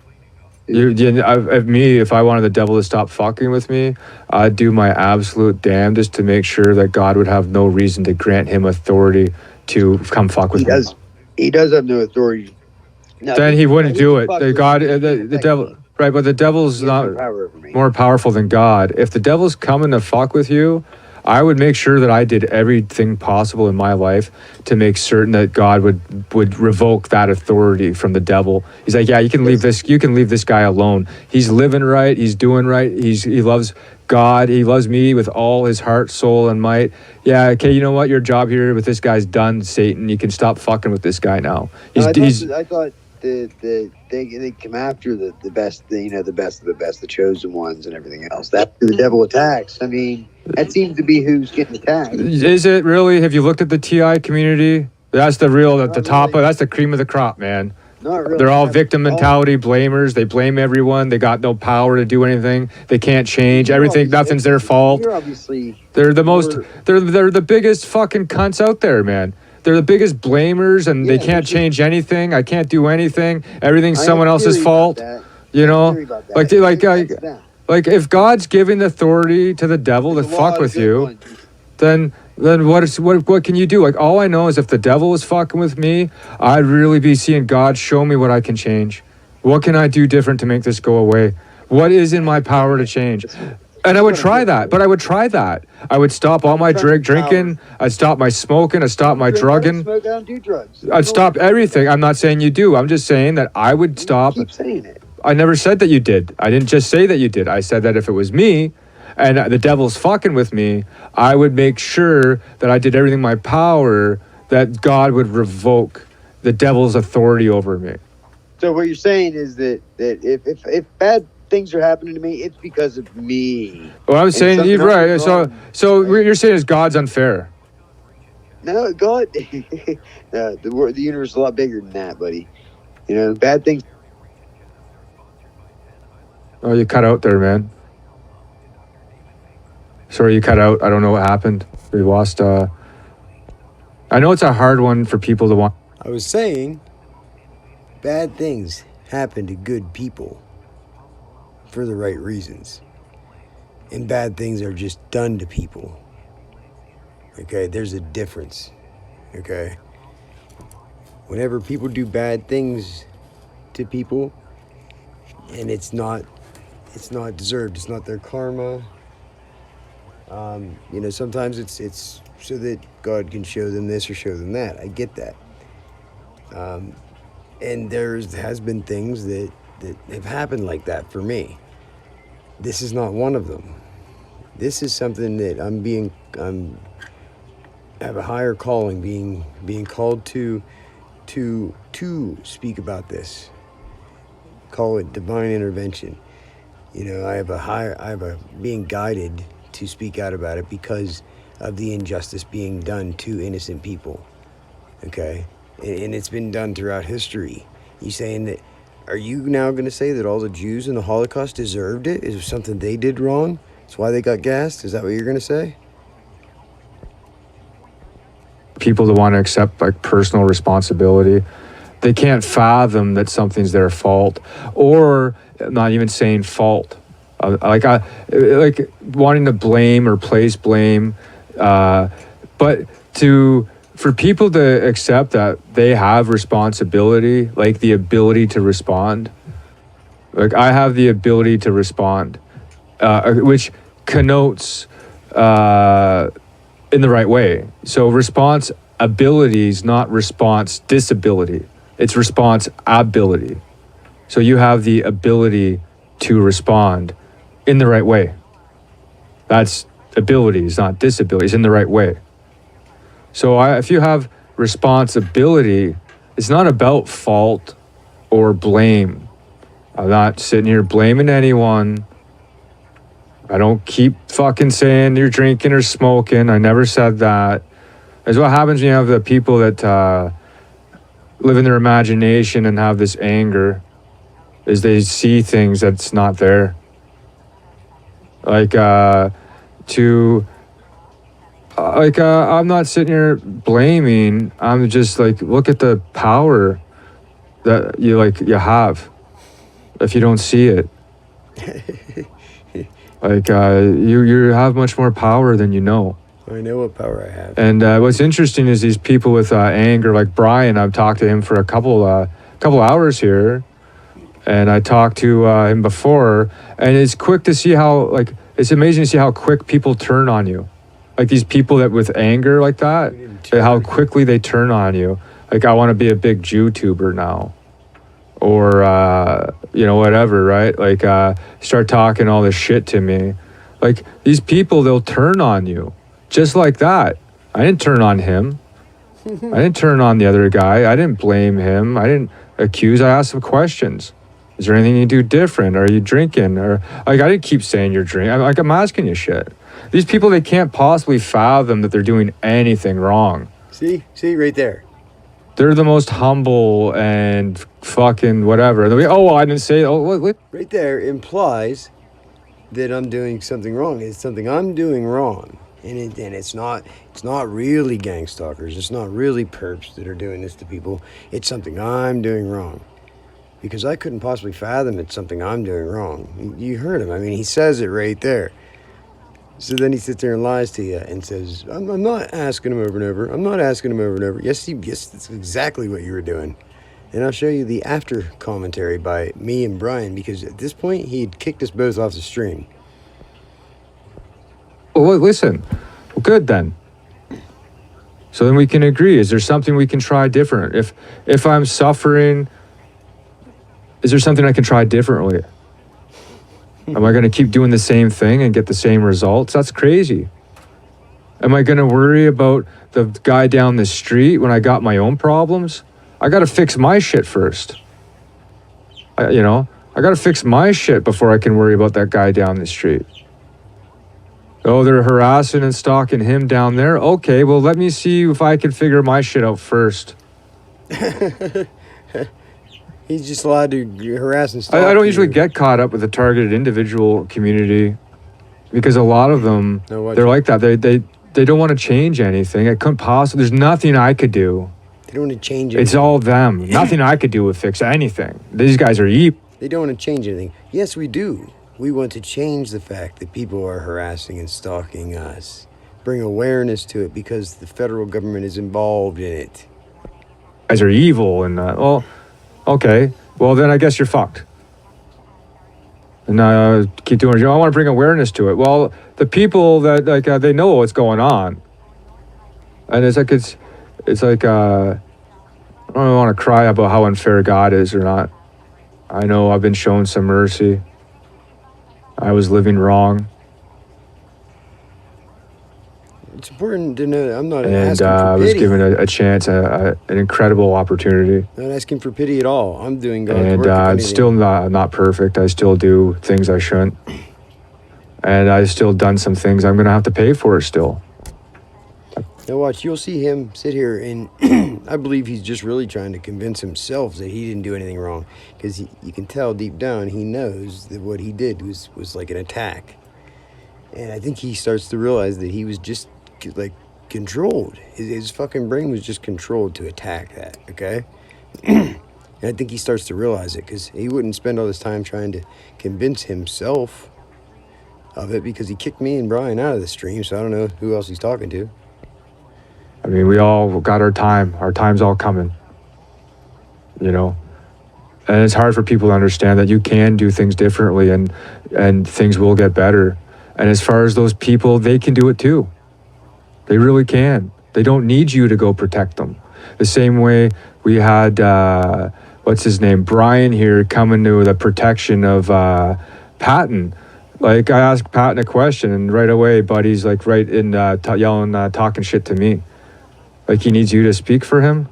If I wanted the devil to stop fucking with me, I'd do my absolute damnedest to make sure that God would have no reason to grant him authority to come fuck with me.
He does have no authority. No,
then he wouldn't do it. The devil... Right, but the devil's not more powerful than God. If the devil's coming to fuck with you, I would make sure that I did everything possible in my life to make certain that God would revoke that authority from the devil. He's like, yeah, you can leave this guy alone. He's living right, he's doing right, he loves God, he loves me with all his heart, soul, and might. Yeah, okay, you know what? Your job here with this guy's done, Satan. You can stop fucking with this guy now.
I thought they come after the best, the best of the best, the chosen ones and everything else. That's who the devil attacks. I mean, that seems to be who's getting attacked.
Is it really? Have you looked at the TI community? That's the real, at the top of, that's the cream of the crop, man.
Not really.
They're all victim mentality blamers. They blame everyone. They got no power to do anything. They can't change everything. Nothing's their fault. They're the biggest fucking cunts out there, man. They're the biggest blamers, and they can't change anything. I can't do anything. Everything's someone else's fault. Like if God's giving authority to the devil to fuck with you, then what can you do? Like, all I know is if the devil is fucking with me, I'd really be seeing God show me what I can change. What can I do different to make this go away? What is in my power to change? And I would try that, but I would try that. I would stop all my drinking. I'd stop my smoking. I'd stop my drugging. I'd stop everything. I'm not saying you do. I'm just saying that I would stop.
Keep saying it.
I never said that you did. I didn't just say that you did. I said that if it was me and the devil's fucking with me, I would make sure that I did everything in my power that God would revoke the devil's authority over me.
So what you're saying is that if bad things are happening to me, it's because of me.
Well, I'm saying you're right. So what you're saying is God's unfair.
No, God, the universe is a lot bigger than that, buddy. Bad things.
Oh, you cut out there, man. Sorry, you cut out. I don't know what happened. We lost. I know it's a hard one for people to want.
I was saying, bad things happen to good people for the right reasons. And bad things are just done to people. Okay, there's a difference. Okay? Whenever people do bad things to people, and it's not deserved, it's not their karma. Sometimes it's so that God can show them this or show them that. I get that. And has been things that have happened like that for me. This is not one of them. This is something that I have a higher calling, being called to speak about this. Call it divine intervention. I have being guided to speak out about it because of the injustice being done to innocent people. Okay? And it's been done throughout history. You saying that, are you now going to say that all the Jews in the Holocaust deserved it? Is it something they did wrong? That's why they got gassed? Is that what you're going to say?
People that want to accept like personal responsibility, they can't fathom that something's their fault, or not even saying fault. Like wanting to blame or place blame, but for people to accept that they have responsibility, like the ability to respond. Like I have the ability to respond, which connotes in the right way. So response ability is not response disability. It's response ability. So you have the ability to respond in the right way. That's abilities, not disabilities, in the right way. So if you have responsibility, it's not about fault or blame. I'm not sitting here blaming anyone. I don't keep fucking saying you're drinking or smoking. I never said that. It's what happens when you have the people that live in their imagination and have this anger, is they see things that's not there. I'm not sitting here blaming. I'm just like, look at the power that you have if you don't see it. You have much more power than you know.
I know what power I have.
And what's interesting is these people with anger, like Brian. I've talked to him for a couple hours here, and I talked to him before, and it's quick to see how it's amazing to see how quick people turn on you. Like these people that with anger like that, how quickly they turn on you. Like, I want to be a big Jew-tuber now. Or, whatever, right? Like, start talking all this shit to me. Like, these people, they'll turn on you. Just like that. I didn't turn on him. I didn't turn on the other guy. I didn't blame him. I didn't accuse. I asked him questions. Is there anything you do different? Are you drinking? Or, I didn't keep saying you're drinking. I'm asking you shit. These people, they can't possibly fathom that they're doing anything wrong.
See right there.
They're the most humble and fucking whatever. I didn't say it. Oh, what?
Right there implies that I'm doing something wrong. It's something I'm doing wrong. And it's not really gang stalkers. It's not really perps that are doing this to people. It's something I'm doing wrong. Because I couldn't possibly fathom it's something I'm doing wrong. You heard him. I mean, he says it right there. So then he sits there and lies to you and says, I'm not asking him over and over. I'm not asking him over and over. Yes, that's exactly what you were doing. And I'll show you the after commentary by me and Brian, because at this point, he had kicked us both off the stream.
Well, listen. Well, good then. So then we can agree. Is there something we can try different? If I'm suffering, is there something I can try differently? Am I going to keep doing the same thing and get the same results? That's crazy. Am I going to worry about the guy down the street when I got my own problems? I got to fix my shit first. I got to fix my shit before I can worry about that guy down the street. Oh, they're harassing and stalking him down there? Okay, well, let me see if I can figure my shit out first.
He's just allowed to harass and stalk
I don't usually get caught up with the targeted individual community. because a lot of them, they're like that. They don't want to change anything. It couldn't possibly. There's nothing I could do.
They don't want to change anything.
It's all them. Nothing I could do would fix anything. These guys are evil.
They don't want to change anything. Yes, we do. We want to change the fact that people are harassing and stalking us. Bring awareness to it because the federal government is involved in it.
Guys are evil and well, okay. Well, then I guess you're fucked. And keep doing it. I want to bring awareness to it. Well, the people that they know what's going on, and it's like I don't want to cry about how unfair God is or not. I know I've been shown some mercy. I was living wrong.
It's important to know I'm not
and
asking for
I was
pity.
given a chance, an incredible opportunity.
Not asking for pity at all. I'm doing God's work.
And it's still not perfect. I still do things I shouldn't. And I've still done some things I'm going to have to pay for it still.
Now watch, you'll see him sit here and I believe he's just really trying to convince himself that he didn't do anything wrong. Because you can tell deep down he knows that what he did was like an attack. And I think he starts to realize that he was just like controlled. His fucking brain was just controlled to attack that, okay? And I think he starts to realize it because he wouldn't spend all this time trying to convince himself of it because he kicked me and Brian out of the stream, so I don't know who else he's talking to.
I mean, we all got our time. Our time's all coming. You know? And it's hard for people to understand that you can do things differently and things will get better. And as far as those people, they can do it too. They really can. They don't need you to go protect them. The same way we had, what's his name, Brian here coming to the protection of Patton. Like, I asked Patton a question, and right away, buddy's like right in yelling, talking shit to me. Like, he needs you to speak for him.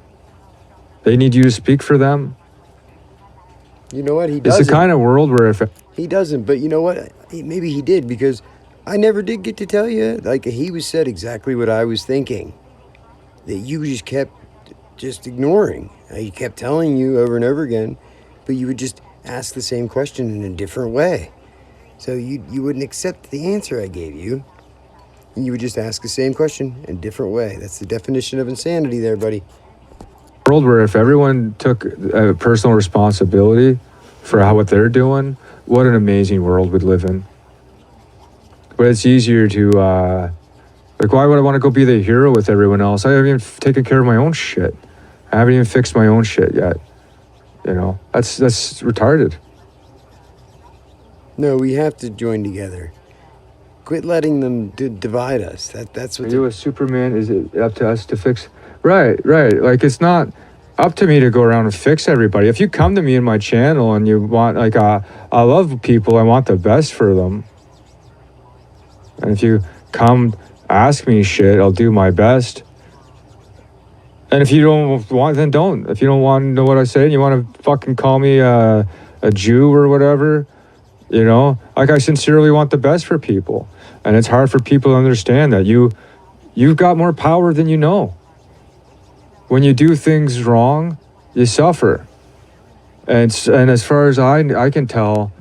They need you to speak for them.
You know what? He doesn't.
It's the kind of world where if...
He doesn't, but you know what? Maybe he did, because I never did get to tell you. Like, he was said exactly what I was thinking. That you just kept ignoring. He kept telling you over and over again, but you would just ask the same question in a different way. So you wouldn't accept the answer I gave you. You would just ask the same question in a different way. That's the definition of insanity there, buddy.
World where if everyone took personal responsibility for what they're doing, what an amazing world we'd live in. But it's easier to, like, why would I want to go be the hero with everyone else? I haven't even taken care of my own shit. I haven't even fixed my own shit yet. You know, that's retarded.
No, we have to join together. Quit letting them divide us. That's what.
Are you a Superman? Is it up to us to fix? Right. Like, it's not up to me to go around and fix everybody. If you come to me in my channel and you want, like, I love people, I want the best for them. And if you come ask me shit, I'll do my best. And if you don't want, then don't. If you don't want to know what I say and you want to fucking call me a Jew or whatever, you know, like, I sincerely want the best for people. And it's hard for people to understand that you've got more power than you know. When you do things wrong, you suffer. And as far as I can tell,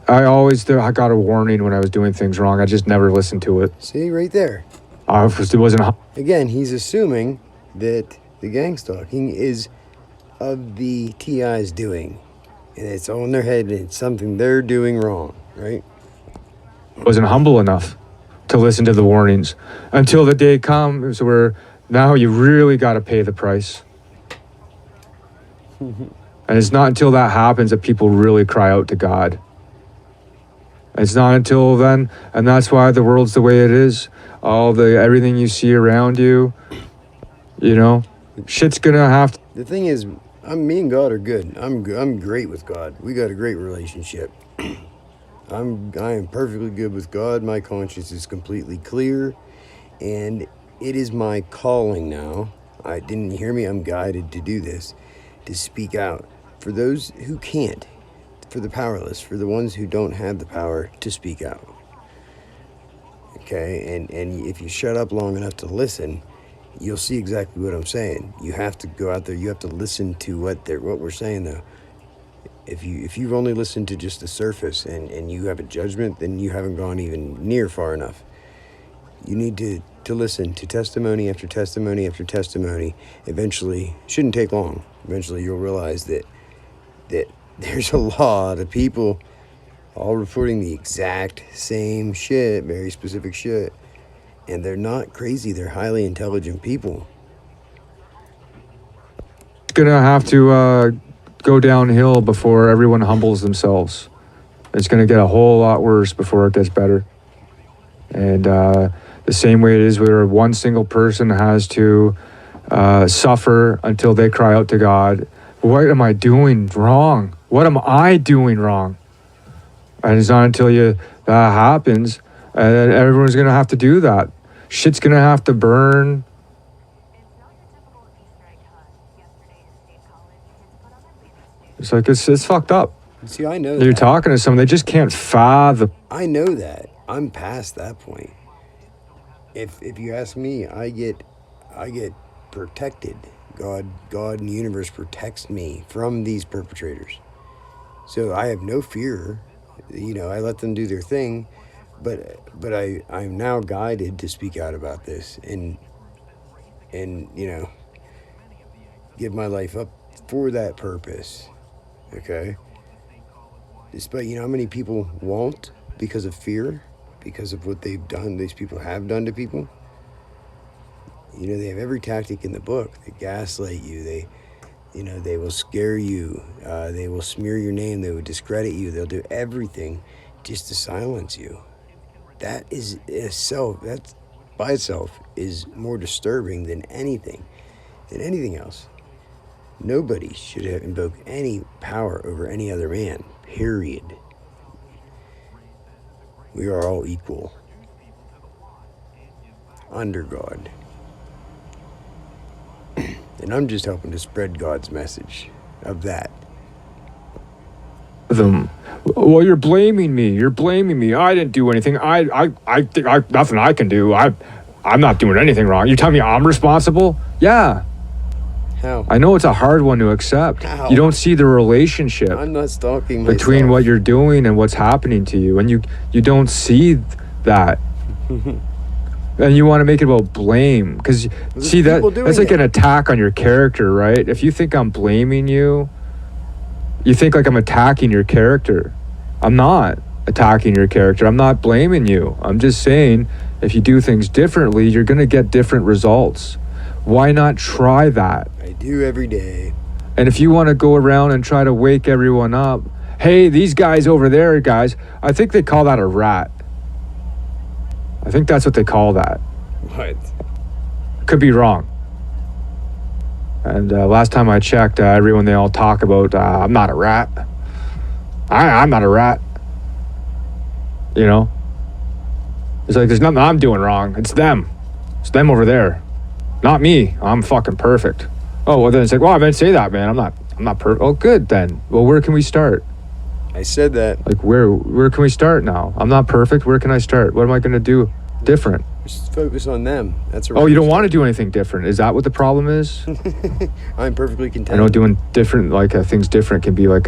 I got a warning when I was doing things wrong. I just never listened to it.
See, right there.
It wasn't.
Again, he's assuming that the gang stalking is of the TI's doing. And it's on their head and it's something they're doing wrong, right?
Wasn't humble enough to listen to the warnings until the day comes where now you really got to pay the price. And it's not until that happens that people really cry out to God. It's not until then, and that's why the world's the way it is. Everything you see around you, you know, shit's gonna have to.
The thing is, me and God are good. I'm great with God. We got a great relationship. I am perfectly good with God. My conscience is completely clear, and it is my calling now. I didn't hear me. I'm guided to do this, to speak out for those who can't, for the powerless, for the ones who don't have the power to speak out. Okay, and if you shut up long enough to listen, you'll see exactly what I'm saying. You have to go out there. You have to listen to what we're saying, though. If you've only listened to just the surface and you have a judgment, then you haven't gone even near far enough. You need to listen to testimony after testimony after testimony. Eventually, shouldn't take long. Eventually, you'll realize that there's a lot of people all reporting the exact same shit, very specific shit, and they're not crazy. They're highly intelligent people.
It's gonna have to go downhill before everyone humbles themselves. It's gonna get a whole lot worse before it gets better. And the same way it is where one single person has to suffer until they cry out to God, what am I doing wrong? What am I doing wrong? And it's not until that happens, and everyone's gonna have to do that. Shit's gonna have to burn. It's like it's fucked up.
See, I know
You're talking to someone, they just can't fathom.
I know that. I'm past that point. If you ask me, I get protected. God and the universe protects me from these perpetrators. So I have no fear. I let them do their thing, but I'm now guided to speak out about this and give my life up for that purpose. Okay? Despite how many people won't because of fear, because of what they've done, these people have done to people. They have every tactic in the book. They gaslight you. They will scare you. They will smear your name. They will discredit you. They'll do everything just to silence you. That by itself is more disturbing than anything else. Nobody should have invoked any power over any other man, period. We are all equal under God. And I'm just helping to spread God's message of that.
Well, you're blaming me. I didn't do anything. I think nothing I can do. I'm not doing anything wrong. You're telling me I'm responsible? Yeah.
How?
I know it's a hard one to accept.
How?
You don't see the relationship
I'm not stalking myself.
between what you're doing and what's happening to you, and you don't see that. And you want to make it about blame, because see that's like an attack on your character, right? If you think I'm blaming you, you think like I'm attacking your character. I'm not attacking your character. I'm not blaming you. I'm just saying if you do things differently, you're going to get different results. Why not try that?
I do every day.
And if you want to go around and try to wake everyone up, hey, these guys over there, guys, I think they call that a rat. I think that's what they call that.
What?
Could be wrong. And last time I checked, everyone, they all talk about, I'm not a rat. I'm not a rat. It's like there's nothing I'm doing wrong. It's them. It's them over there. Not me. I'm fucking perfect. Oh, well then it's like, well, I didn't say that, man. I'm not perfect. Oh, good then. Well, where can we start?
I said that.
Like where can we start now? I'm not perfect. Where can I start? What am I going to do different?
Just focus on them. That's
Oh, you don't want to do anything different. Is that what the problem is?
I'm perfectly content.
I know doing different, things different can be like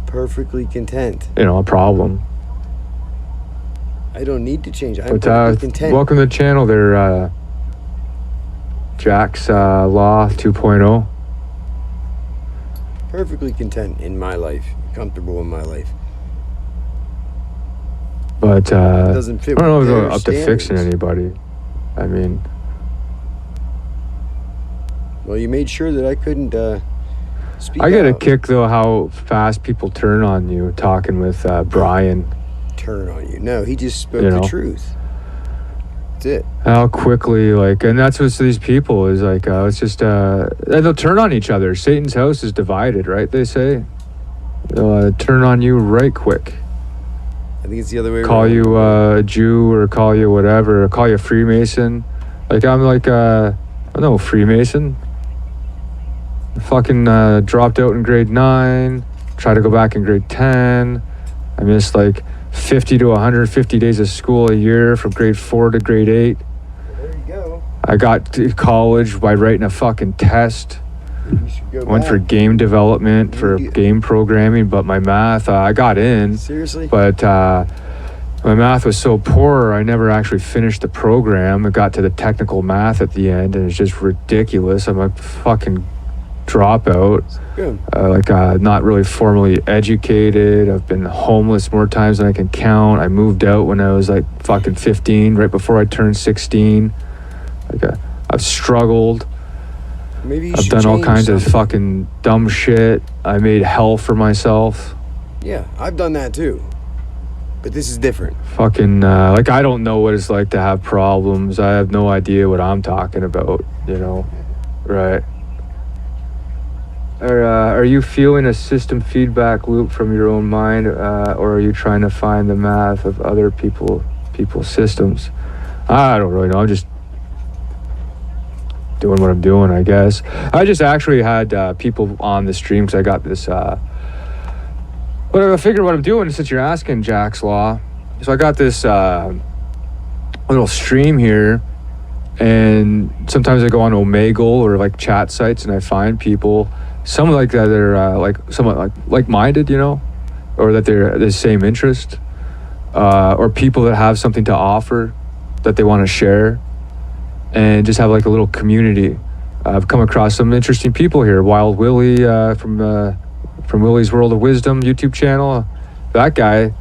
perfectly content.
A problem.
I don't need to change. I'm perfectly content.
Welcome to the channel there, Jack's Law 2.0.
Perfectly content in my life. Comfortable in my life.
But
it doesn't fit
I don't know if
their
I'm up to
standards.
fixing anybody. I mean,
well, you made sure that I couldn't speak
I get a
out.
kick though how fast people turn on you talking with Brian.
Turn on you? No, he just spoke the truth. That's it.
How quickly, and that's what these people is like. It's just and they'll turn on each other. Satan's house is divided, right? They say they'll turn on you right quick.
I think it's the other way around.
Call you a Jew or call you whatever, or call you a Freemason. I'm no Freemason. I fucking dropped out in grade 9, tried to go back in grade 10. I missed 50 to 150 days of school a year from grade 4 to grade 8.
There you go.
I got to college by writing a fucking test.
You should go
Went for game development, for game programming, but my math, I got in.
Seriously?
But my math was so poor, I never actually finished the program. I got to the technical math at the end, and it's just ridiculous. I'm a fucking dropout. Not really formally educated. I've been homeless more times than I can count. I moved out when I was like fucking 15, right before I turned 16. I've struggled.
Maybe
I've done all kinds of fucking dumb shit. I made hell for myself.
Yeah, I've done that too. But this is different.
Fucking, I don't know what it's like to have problems. I have no idea what I'm talking about, you know? Right. Are you feeling a system feedback loop from your own mind, or are you trying to find the math of other people's systems? I don't really know. I'm just doing what I'm doing, I guess. I just actually had people on the stream because I got this. But I figured what I'm doing, since you're asking, Jack's Law. So I got this little stream here, and sometimes I go on Omegle or like chat sites, and I find people. Some like that are somewhat like-minded, you know, or that they're the same interest, or people that have something to offer that they want to share, and just have like a little community. I've come across some interesting people here. Wild Willie from Willie's World of Wisdom YouTube channel. That guy.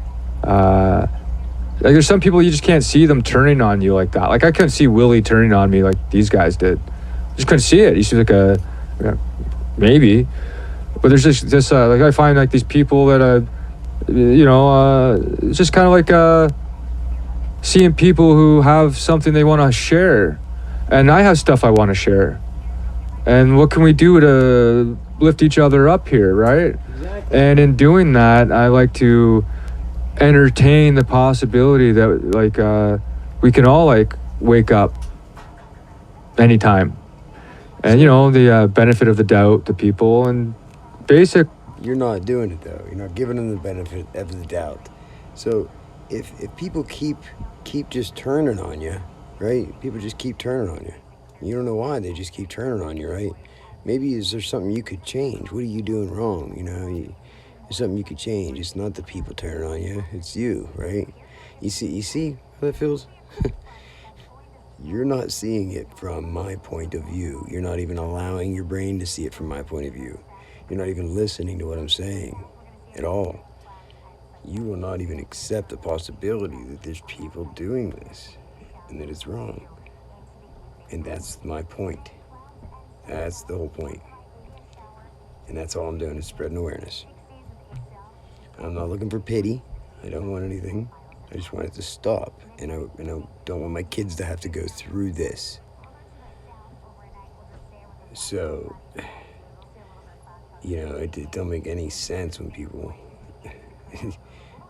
There's some people you just can't see them turning on you like that. Like I couldn't see Willie turning on me like these guys did. Just couldn't see it. He seems like maybe, but there's just I find like these people that it's just kind of like seeing people who have something they want to share, and I have stuff I want to share, and what can we do to lift each other up here, right? Exactly. And in doing that, I like to entertain the possibility that we can all wake up anytime. And the benefit of the doubt to people and basic.
You're not doing it though. You're not giving them the benefit of the doubt. So if people keep just turning on you, right? People just keep turning on you. You don't know why, they just keep turning on you, right? Maybe is there something you could change? What are you doing wrong? There's something you could change. It's not the people turning on you. It's you, right? You see how that feels? You're not seeing it from my point of view. You're not even allowing your brain to see it from my point of view. You're not even listening to what I'm saying at all. You will not even accept the possibility that there's people doing this and that it's wrong. And that's my point. That's the whole point. And that's all I'm doing is spreading awareness. I'm not looking for pity. I don't want anything. I just want it to stop, and I don't want my kids to have to go through this. So, it don't make any sense when people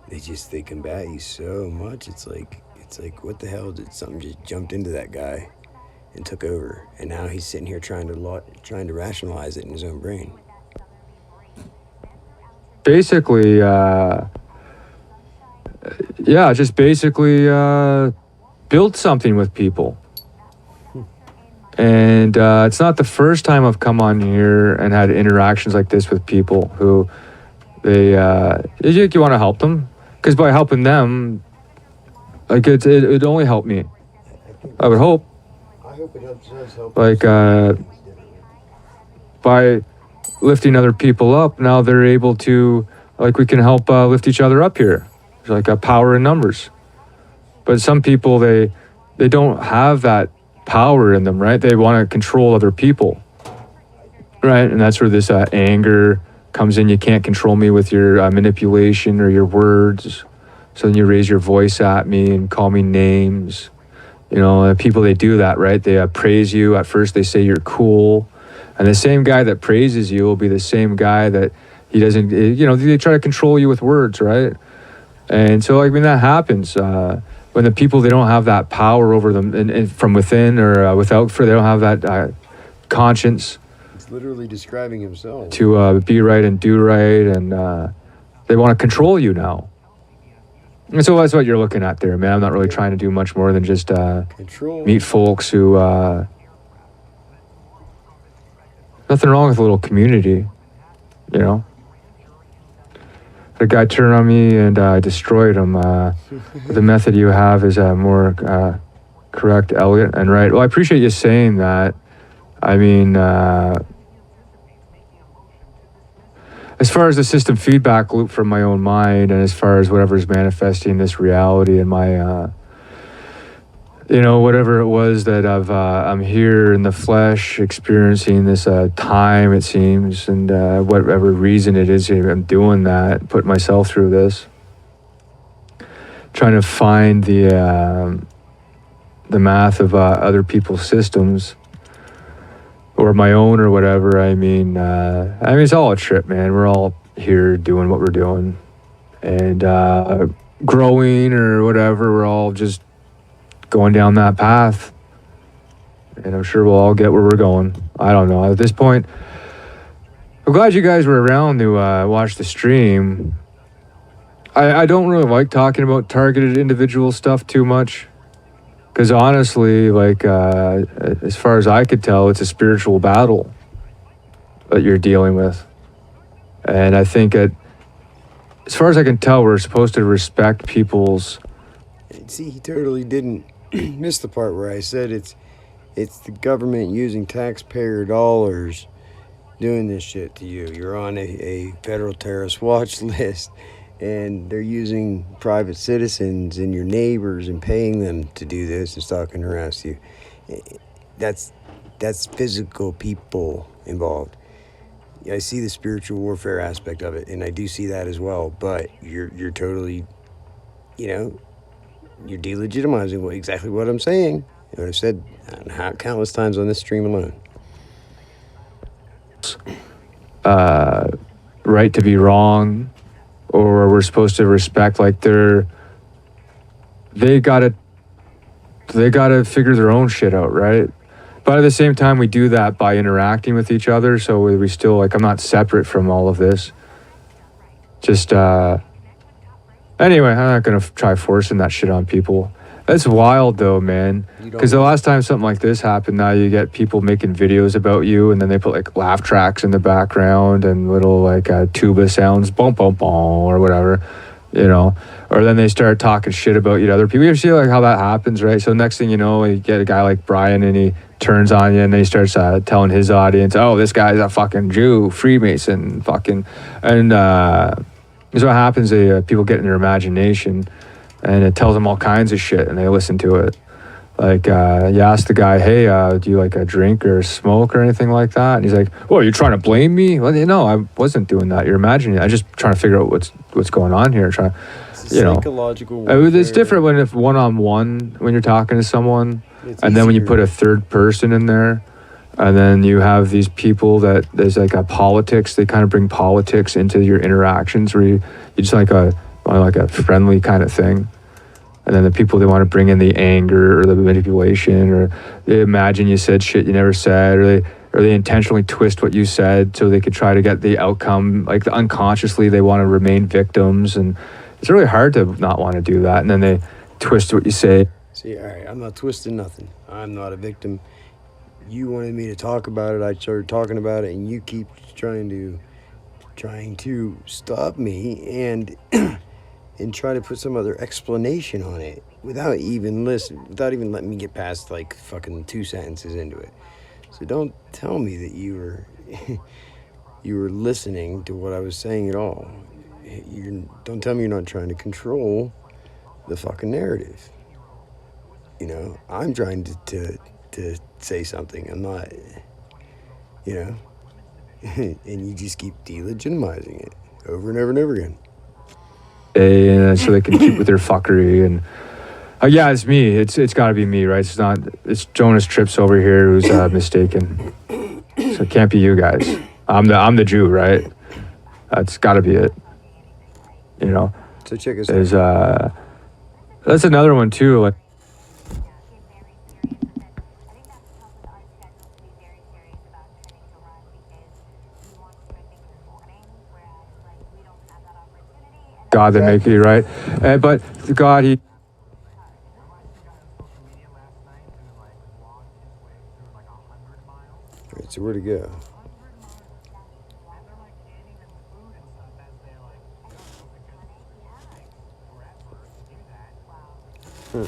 they combat you so much. It's like what the hell? Did something just jumped into that guy and took over, and now he's sitting here trying to rationalize it in his own brain.
Basically, just basically build something with people. And it's not the first time I've come on here and had interactions like this with people who you want to help them, because by helping them, it only helped me. I would hope.
I hope it helps us help.
By lifting other people up, now they're able to we can help lift each other up here. There's a power in numbers. But some people, they don't have that power in them, right? They want to control other people, right? And that's where this anger comes in. You can't control me with your manipulation or your words. So then you raise your voice at me and call me names. People, they do that, right? They praise you. At first they say you're cool. And the same guy that praises you will be the same guy that he doesn't, they try to control you with words, right? And so, that happens when the people, they don't have that power over them and from within or without, they don't have that conscience.
It's literally describing himself.
To be right and do right, and they want to control you now. And so that's what you're looking at there, man. I'm not really trying to do much more than just meet folks who Nothing wrong with a little community, you know. The guy turned on me and I destroyed him. The method you have is more correct, elegant, and right. Well, I appreciate you saying that. I mean, as far as the system feedback loop from my own mind, and as far as whatever's manifesting this reality in my, you know, whatever it was that I'm here in the flesh experiencing this time, it seems, and whatever reason it is I'm doing that, putting myself through this, trying to find the math of other people's systems or my own or whatever. I mean, it's all a trip, man. We're all here doing what we're doing and growing or whatever. We're all just going down that path, and I'm sure we'll all get where we're going. I don't know. At this point, I'm glad you guys were around to watch the stream. I don't really like talking about targeted individual stuff too much, because honestly, like, as far as I could tell, it's a spiritual battle that you're dealing with. And I think as far as I can tell, we're supposed to respect people's...
See, he totally didn't miss the part where I said it's the government using taxpayer dollars doing this shit to you. You're on a federal terrorist watch list, and they're using private citizens and your neighbors and paying them to do this and stalk and harass you. That's physical people involved. I see the spiritual warfare aspect of it, and I do see that as well, but you're totally, you know, you're delegitimizing exactly what I'm saying. And I've said countless times on this stream alone.
Right to be wrong, or we're supposed to respect, like they gotta figure their own shit out, right? But at the same time, we do that by interacting with each other, so we still, like, I'm not separate from all of this. Just anyway, I'm not gonna try forcing that shit on people. That's wild though, man. Because the last time something like this happened, now you get people making videos about you, and then they put like laugh tracks in the background and little like tuba sounds, boom, boom, boom, or whatever, you know. Or then they start talking shit about you to other people. You ever see like how that happens, right? So next thing you know, you get a guy like Brian, and he turns on you, and then he starts telling his audience, "Oh, this guy's a fucking Jew, Freemason, fucking," and this is what happens. People get in their imagination, and it tells them all kinds of shit, and they listen to it. Like, you ask the guy, "Hey, do you like a drink or smoke or anything like that?" And he's like, "Well, you're trying to blame me?" Well, no, I wasn't doing that. You're imagining it. I'm just trying to figure out what's going on here.
Psychological
warfare. It's different when if one-on-one, when you're talking to someone, and then when you put a third person in there, and then you have these people that there's like a politics. They kind of bring politics into your interactions, where you just like a friendly kind of thing. And then the people, they want to bring in the anger or the manipulation, or they imagine you said shit you never said, or they intentionally twist what you said so they could try to get the outcome. Like unconsciously, they want to remain victims, and it's really hard to not want to do that. And then they twist what you say.
See, all right, I'm not twisting nothing. I'm not a victim. You wanted me to talk about it. I started talking about it, and you keep trying to stop me and try to put some other explanation on it without even letting me get past like fucking 2 sentences into it. So don't tell me that you were listening to what I was saying at all. Don't tell me you're not trying to control the fucking narrative. You know, I'm trying to say something. I'm not, you know, and you just keep delegitimizing it over and over and over again.
And so they can keep with their fuckery. And yeah, it's me. It's got to be me, right? It's Jonas Trips over here who's mistaken. So it can't be you guys. I'm the Jew, right? That's got to be it. You know.
So check us out.
That's another one too. Like, God that make you right, but God, he.
Alright, so where to go? See,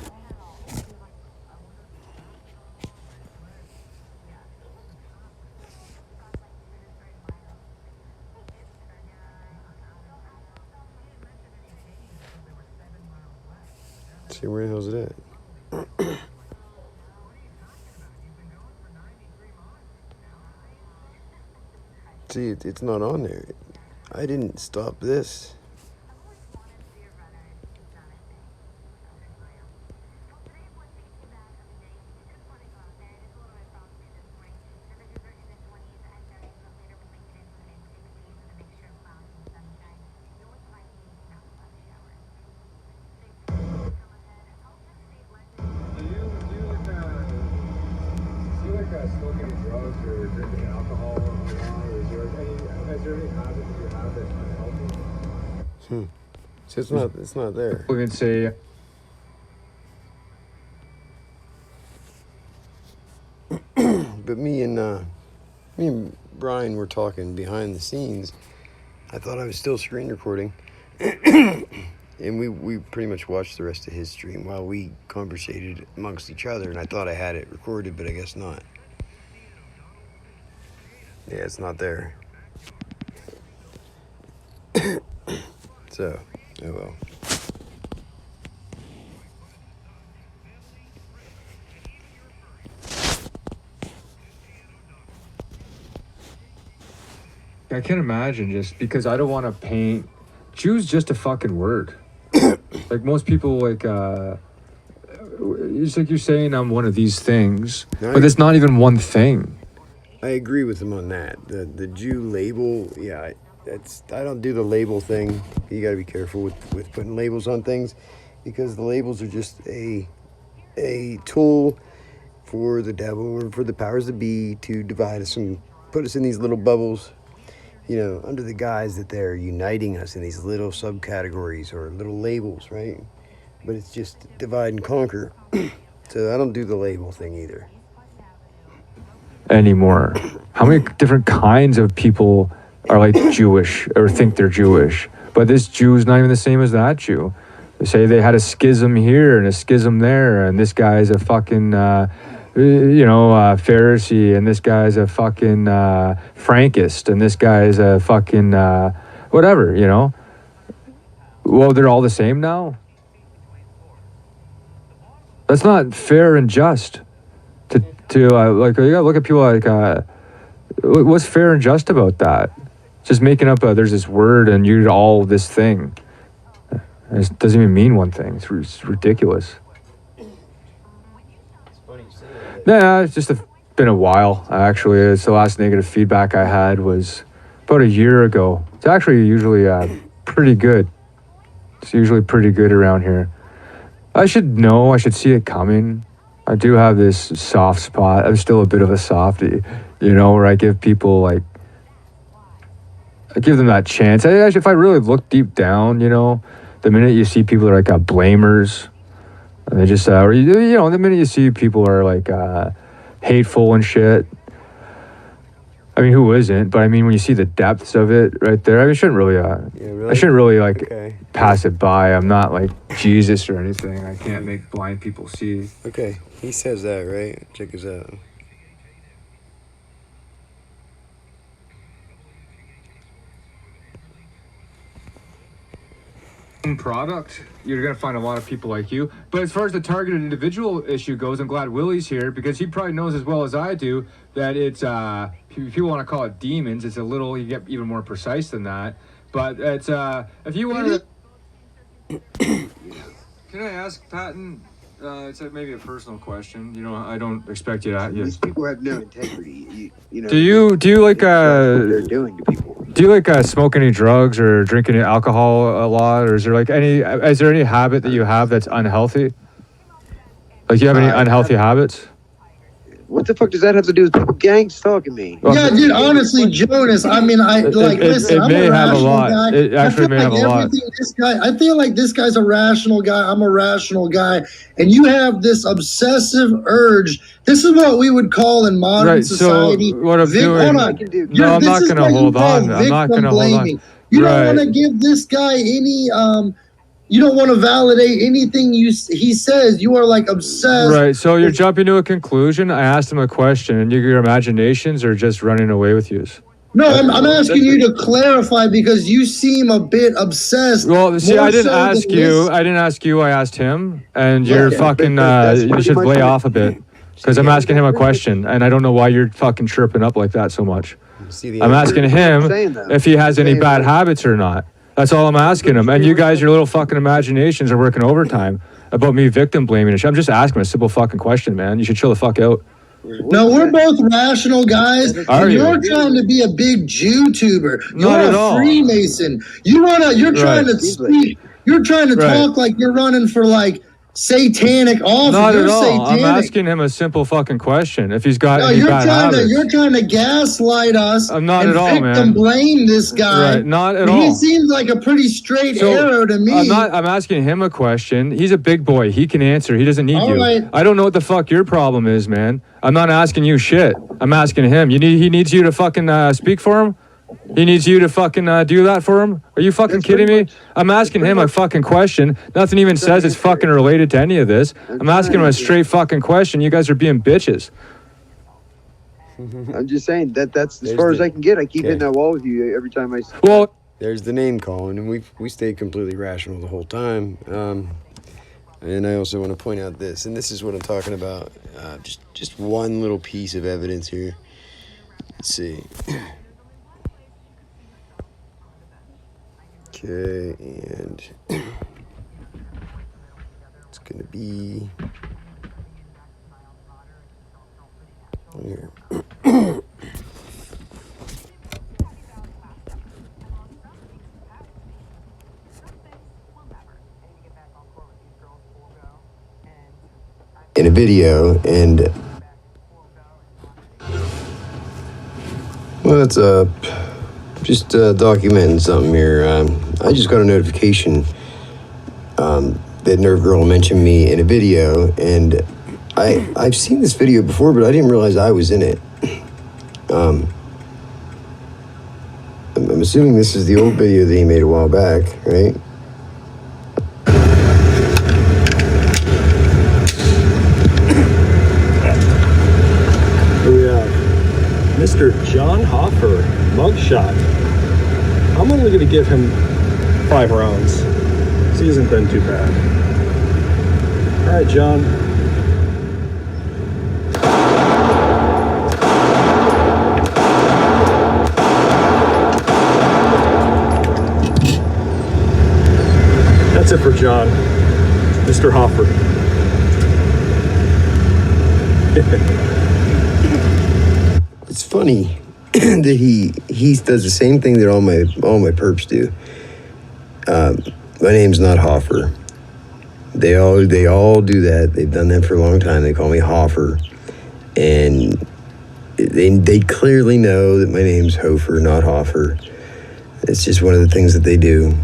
where the hell's it at? See, it's not on there. I didn't stop this.
Smoking drugs or drinking alcohol or is there any habit that you have that's unhealthy?
So it's not there.
We can say
But me and Brian were talking behind the scenes. I thought I was still screen recording. And we pretty much watched the rest of his stream while we conversated amongst each other, and I thought I had it recorded, but I guess not. Yeah, it's not there. So, oh well.
I can't imagine, just because I don't want to paint. Jew's just a fucking word. Like most people, like it's like you're saying I'm one of these things, but it's not even one thing.
I agree with him on that. The Jew label, yeah, I don't do the label thing. You got to be careful with putting labels on things, because the labels are just a tool for the devil or for the powers that be to divide us and put us in these little bubbles, you know, under the guise that they're uniting us in these little subcategories or little labels, right? But it's just divide and conquer. So I don't do the label thing either.
Anymore. How many different kinds of people are like Jewish or think they're Jewish? But this Jew is not even the same as that Jew. They say they had a schism here and a schism there, and this guy's a fucking, Pharisee, and this guy's a fucking Frankist, and this guy's a fucking whatever, you know? Well, they're all the same now? That's not fair and just. To you gotta look at people like, what's fair and just about that? Just making up there's this word and you're all this thing. It doesn't even mean one thing. It's ridiculous. Yeah, it's just been a while, actually. It's the last negative feedback I had was about a year ago. It's actually usually pretty good. It's usually pretty good around here. I should see it coming. I do have this soft spot. I'm still a bit of a softie, you know, where I give people I give them that chance. If I really look deep down, you know, the minute you see people are blamers, and they just, the minute you see people are hateful and shit. I mean, who isn't? But I mean, when you see the depths of it right there, I mean, I shouldn't really pass it by. I'm not like Jesus or anything. I can't make blind people see.
Okay, he says that, right? Check this out.
Product, you're gonna find a lot of people like you. But as far as the targeted individual issue goes, I'm glad Willie's here, because he probably knows as well as I do that it's if you want to call it demons, it's a little, you get even more precise than that. But it's if you want to can I ask Patton, it's maybe a personal question, you know, I don't expect you to.
These people have no integrity. You know,
do you like
what they're doing to people?
Do you like smoke any drugs or drink any alcohol a lot, or is there any habit that you have that's unhealthy? Like, you have any unhealthy habits?
What the fuck does that have to do with people gang stalking me?
Yeah, dude, honestly, Jonas, I mean, listen, I'm a rational guy.
It actually may have a lot.
I feel like this guy's a rational guy. I'm a rational guy. And you have this obsessive urge. This is what we would call in modern society.
So what I'm doing, I'm not going to hold on. I'm not going to hold on.
You don't want to give this guy any You don't want to validate anything he says. You are like obsessed.
Right. So you're jumping to a conclusion. I asked him a question, and your imaginations are just running away with you.
No, I'm asking you to clarify because you seem a bit obsessed.
Well, see, I didn't ask you. I didn't ask you. I asked him, and you're fucking. You should lay off a bit because I'm asking him a question, and I don't know why you're fucking chirping up like that so much. I'm asking him if he has any bad habits or not. That's all I'm asking him. And you guys, your little fucking imaginations are working overtime about me victim blaming and shit. I'm just asking a simple fucking question, man. You should chill the fuck out.
No, we're both rational guys. And you're trying to be a big Jew-tuber. You're a Freemason. You're trying to speak. You're trying to talk like you're running for like satanic office.
Not at all. I'm asking him a simple fucking question. If he's got any bad habits.
You're trying to gaslight us.
Not at all, man.
And blame this guy.
Right, not at all.
He seems like a pretty straight arrow to me.
I'm asking him a question. He's a big boy. He can answer. He doesn't need you. Right. I don't know what the fuck your problem is, man. I'm not asking you shit. I'm asking him. He needs you to fucking speak for him? He needs you to fucking do that for him? Are you fucking kidding me? I'm asking him a fucking question. Nothing even says it's fucking related to any of this. I'm asking him a straight fucking question. You guys are being bitches.
I'm just saying that's as far as I can get. I keep hitting that wall with you every time I.
Well,
there's the name calling, and we stayed completely rational the whole time. And I also want to point out this, and this is what I'm talking about. Just one little piece of evidence here. Let's see. Okay, and it's gonna be here. In a video, and what's up? Just documenting something here. I just got a notification that Nerve Girl mentioned me in a video, and I've seen this video before, but I didn't realize I was in it. I'm assuming this is the old video that he made a while back, right?
We have Mr. John Hoffer, mugshot. I'm only going to give him 5 rounds. This hasn't been too bad. All right, John. That's it for John. Mr. Hoffer.
It's funny that he does the same thing that all my perps do. My name's not Hoffer. They all do that. They've done that for a long time. They call me Hoffer, and they clearly know that my name's Hofer, not Hoffer. It's just one of the things that they do.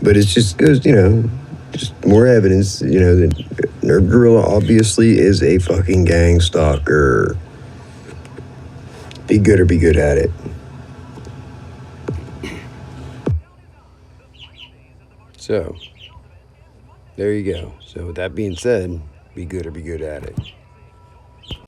But it's just goes, just more evidence, that NIRVGORILLA obviously is a fucking gang stalker. Be good or be good at it. So, there you go. So with that being said, be good or be good at it.